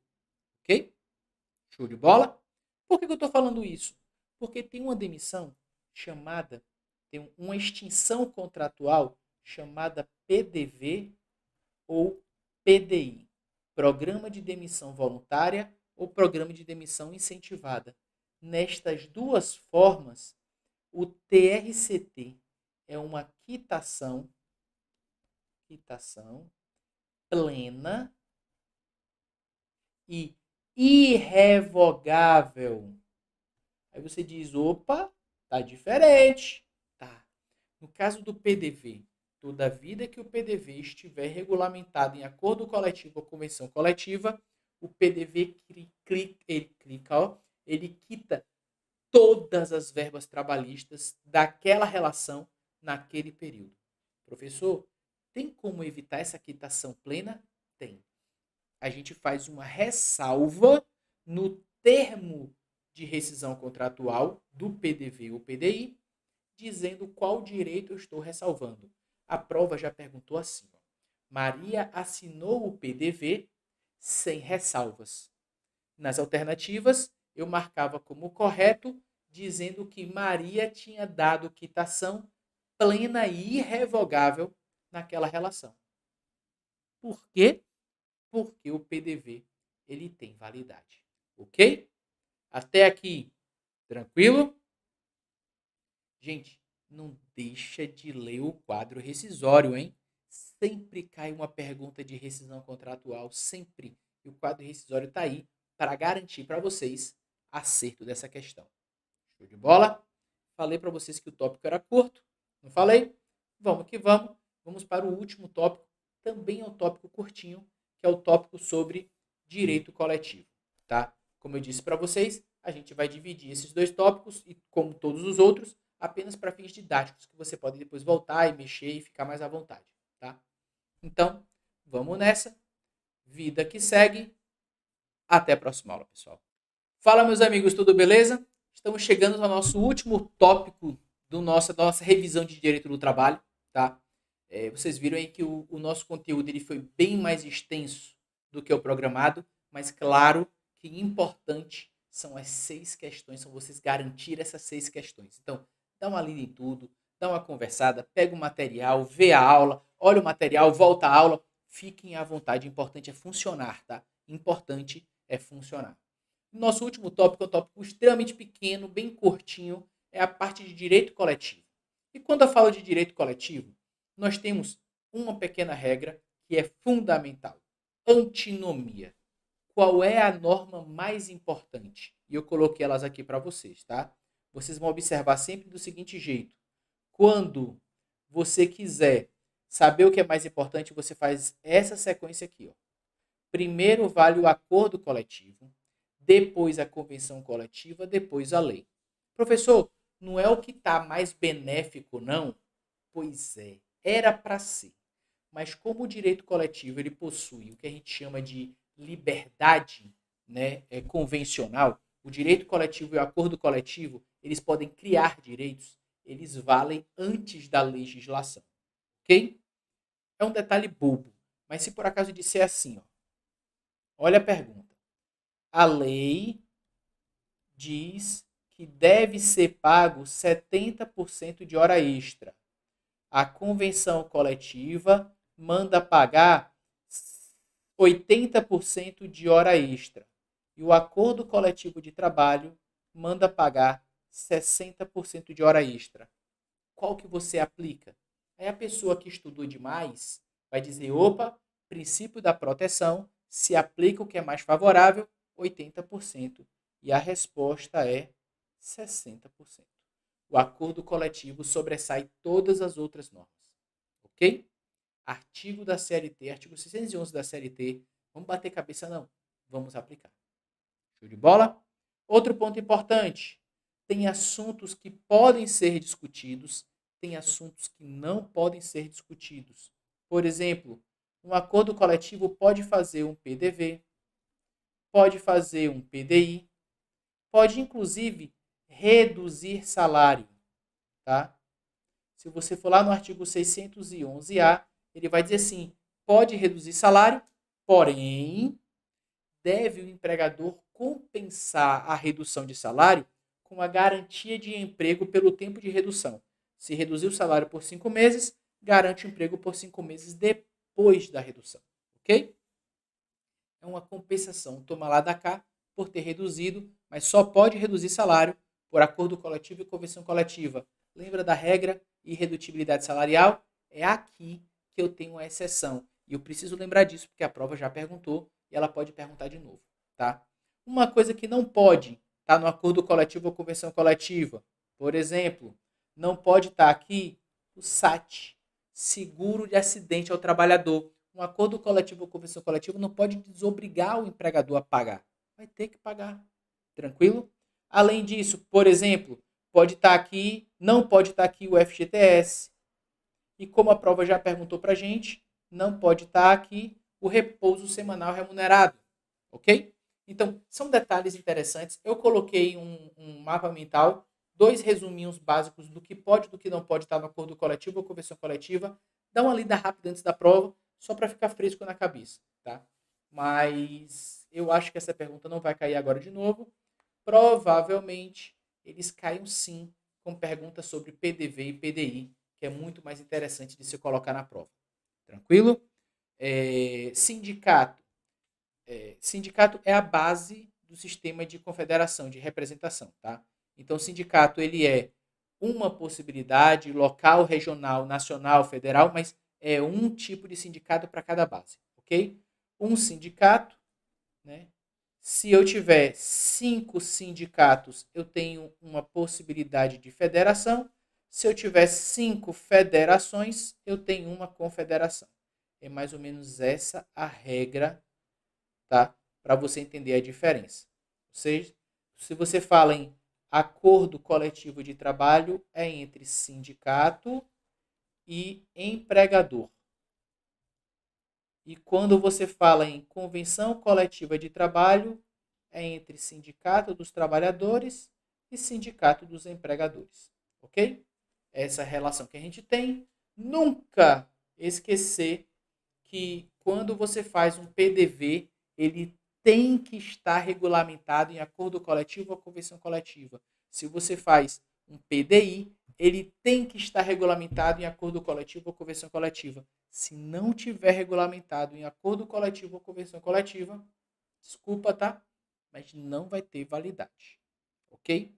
Ok? Show de bola? Por que eu estou falando isso? Porque tem uma demissão chamada, tem uma extinção contratual chamada PDV ou PDI. Programa de Demissão Voluntária ou Programa de Demissão Incentivada. Nestas duas formas, o TRCT é uma quitação plena e irrevogável. Aí você diz, opa, tá diferente. Tá. No caso do PDV, toda vida que o PDV estiver regulamentado em acordo coletivo ou convenção coletiva, o PDV ele quita todas as verbas trabalhistas daquela relação naquele período. Professor, tem como evitar essa quitação plena? Tem. A gente faz uma ressalva no termo de rescisão contratual do PDV ou PDI, dizendo qual direito eu estou ressalvando. A prova já perguntou assim: ó, Maria assinou o PDV sem ressalvas. Nas alternativas, eu marcava como correto, dizendo que Maria tinha dado quitação plena e irrevogável naquela relação. Por quê? Porque o PDV ele tem validade. Ok? Até aqui, tranquilo? Gente, não deixa de ler o quadro rescisório, hein? Sempre cai uma pergunta de rescisão contratual, sempre. E o quadro rescisório está aí para garantir para vocês acerto dessa questão. Show de bola? Falei para vocês que o tópico era curto, não falei? Vamos que vamos. Vamos para o último tópico, também é um tópico curtinho, que é o tópico sobre direito coletivo, tá? Como eu disse para vocês, a gente vai dividir esses dois tópicos e, como todos os outros, apenas para fins didáticos, que você pode depois voltar e mexer e ficar mais à vontade, tá? Então, vamos nessa. Vida que segue. Até a próxima aula, pessoal. Fala, meus amigos, tudo beleza? Estamos chegando ao nosso último tópico da nossa revisão de direito do trabalho, tá? Vocês viram aí que o nosso conteúdo ele foi bem mais extenso do que o programado, mas claro que importante são as 6 questões, são vocês garantir essas 6 questões. Então, dá uma lida em tudo, dá uma conversada, pega o material, vê a aula, olha o material, volta à aula, fiquem à vontade, o importante é funcionar, tá? Importante é funcionar. Nosso último tópico é um tópico extremamente pequeno, bem curtinho, é a parte de direito coletivo. E quando eu falo de direito coletivo, nós temos uma pequena regra que é fundamental: antinomia. Qual é a norma mais importante? E eu coloquei elas aqui para vocês, tá? Vocês vão observar sempre do seguinte jeito: quando você quiser saber o que é mais importante, você faz essa sequência aqui, ó. Primeiro vale o acordo coletivo, depois a convenção coletiva, depois a lei. Professor, não é o que está mais benéfico, não? Pois é, era para ser. Mas como o direito coletivo ele possui o que a gente chama de liberdade, né, convencional, o direito coletivo e o acordo coletivo, eles podem criar direitos, eles valem antes da legislação, ok? É um detalhe bobo, mas se por acaso disser assim, ó, olha a pergunta. A lei diz que deve ser pago 70% de hora extra. A convenção coletiva manda pagar 80% de hora extra. E o acordo coletivo de trabalho manda pagar 60% de hora extra. Qual que você aplica? Aí a pessoa que estudou demais vai dizer, opa, princípio da proteção, se aplica o que é mais favorável, 80%. E a resposta é 60%. O acordo coletivo sobressai todas as outras normas. Ok? Artigo da CLT, artigo 611 da CLT. Vamos bater cabeça, não. Vamos aplicar. Show de bola? Outro ponto importante. Tem assuntos que podem ser discutidos, tem assuntos que não podem ser discutidos. Por exemplo, um acordo coletivo pode fazer um PDV, pode fazer um PDI, pode inclusive reduzir salário, tá? Se você for lá no artigo 611-A, ele vai dizer assim, pode reduzir salário, porém, deve o empregador compensar a redução de salário com a garantia de emprego pelo tempo de redução. Se reduzir o salário por 5 meses, garante o emprego por 5 meses depois da redução, ok? É uma compensação, toma lá da cá, por ter reduzido, mas só pode reduzir salário por acordo coletivo e convenção coletiva. Lembra da regra irredutibilidade salarial? É aqui que eu tenho uma exceção. E eu preciso lembrar disso, porque a prova já perguntou e ela pode perguntar de novo, tá? Uma coisa que não pode estar no acordo coletivo ou convenção coletiva, por exemplo, não pode estar aqui o SAT, seguro de acidente ao trabalhador. Um acordo coletivo ou convenção coletiva não pode desobrigar o empregador a pagar. Vai ter que pagar. Tranquilo? Além disso, por exemplo, pode estar aqui, não pode estar aqui o FGTS. E como a prova já perguntou para a gente, não pode estar aqui o repouso semanal remunerado. Ok? Então, são detalhes interessantes. Eu coloquei um mapa mental, 2 resuminhos básicos do que pode e do que não pode estar no acordo coletivo ou convenção coletiva. Dá uma lida rápida antes da prova, só para ficar fresco na cabeça, tá? Mas eu acho que essa pergunta não vai cair agora de novo. Provavelmente eles caiam sim com perguntas sobre PDV e PDI, que é muito mais interessante de se colocar na prova. Tranquilo? Sindicato. Sindicato é a base do sistema de confederação, de representação, tá? Então, o sindicato ele é uma possibilidade local, regional, nacional, federal, mas é um tipo de sindicato para cada base, ok? Um sindicato, né? Se eu tiver 5 sindicatos, eu tenho uma possibilidade de federação. Se eu tiver 5 federações, eu tenho uma confederação. É mais ou menos essa a regra, tá? Para você entender a diferença. Ou seja, se você fala em acordo coletivo de trabalho, é entre sindicato e empregador. E quando você fala em convenção coletiva de trabalho, é entre sindicato dos trabalhadores e sindicato dos empregadores. Ok? Essa relação que a gente tem. Nunca esquecer que quando você faz um PDV, ele tem que estar regulamentado em acordo coletivo ou convenção coletiva. Se você faz um PDI, ele tem que estar regulamentado em acordo coletivo ou convenção coletiva. Se não tiver regulamentado em acordo coletivo ou convenção coletiva, desculpa, tá? Mas não vai ter validade. Ok?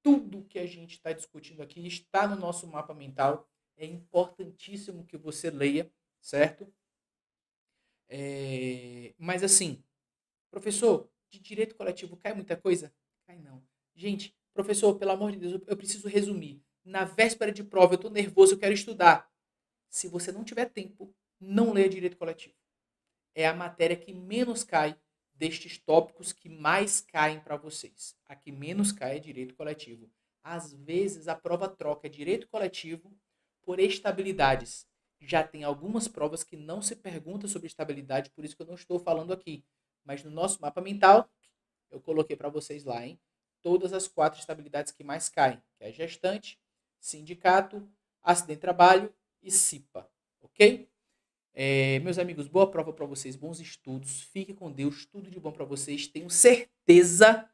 tudo que a gente está discutindo aqui está no nosso mapa mental. É importantíssimo que você leia, certo? Mas assim, professor, de direito coletivo cai muita coisa? Cai não. Gente, professor, pelo amor de Deus, eu preciso resumir. Na véspera de prova, eu estou nervoso, eu quero estudar. Se você não tiver tempo, não leia direito coletivo. É a matéria que menos cai destes tópicos que mais caem para vocês. A que menos cai é direito coletivo. Às vezes, a prova troca direito coletivo por estabilidades. Já tem algumas provas que não se pergunta sobre estabilidade, por isso que eu não estou falando aqui. Mas no nosso mapa mental, eu coloquei para vocês lá, hein? Todas as 4 estabilidades que mais caem, que é gestante, sindicato, acidente de trabalho e CIPA, ok? Meus amigos, boa prova para vocês, bons estudos, fique com Deus, tudo de bom para vocês, tenho certeza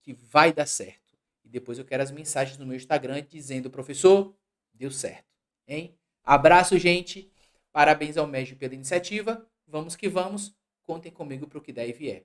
que vai dar certo. E depois eu quero as mensagens no meu Instagram dizendo, professor, deu certo, hein? Abraço, gente, parabéns ao MEG pela iniciativa, vamos que vamos, contem comigo para o que der e vier.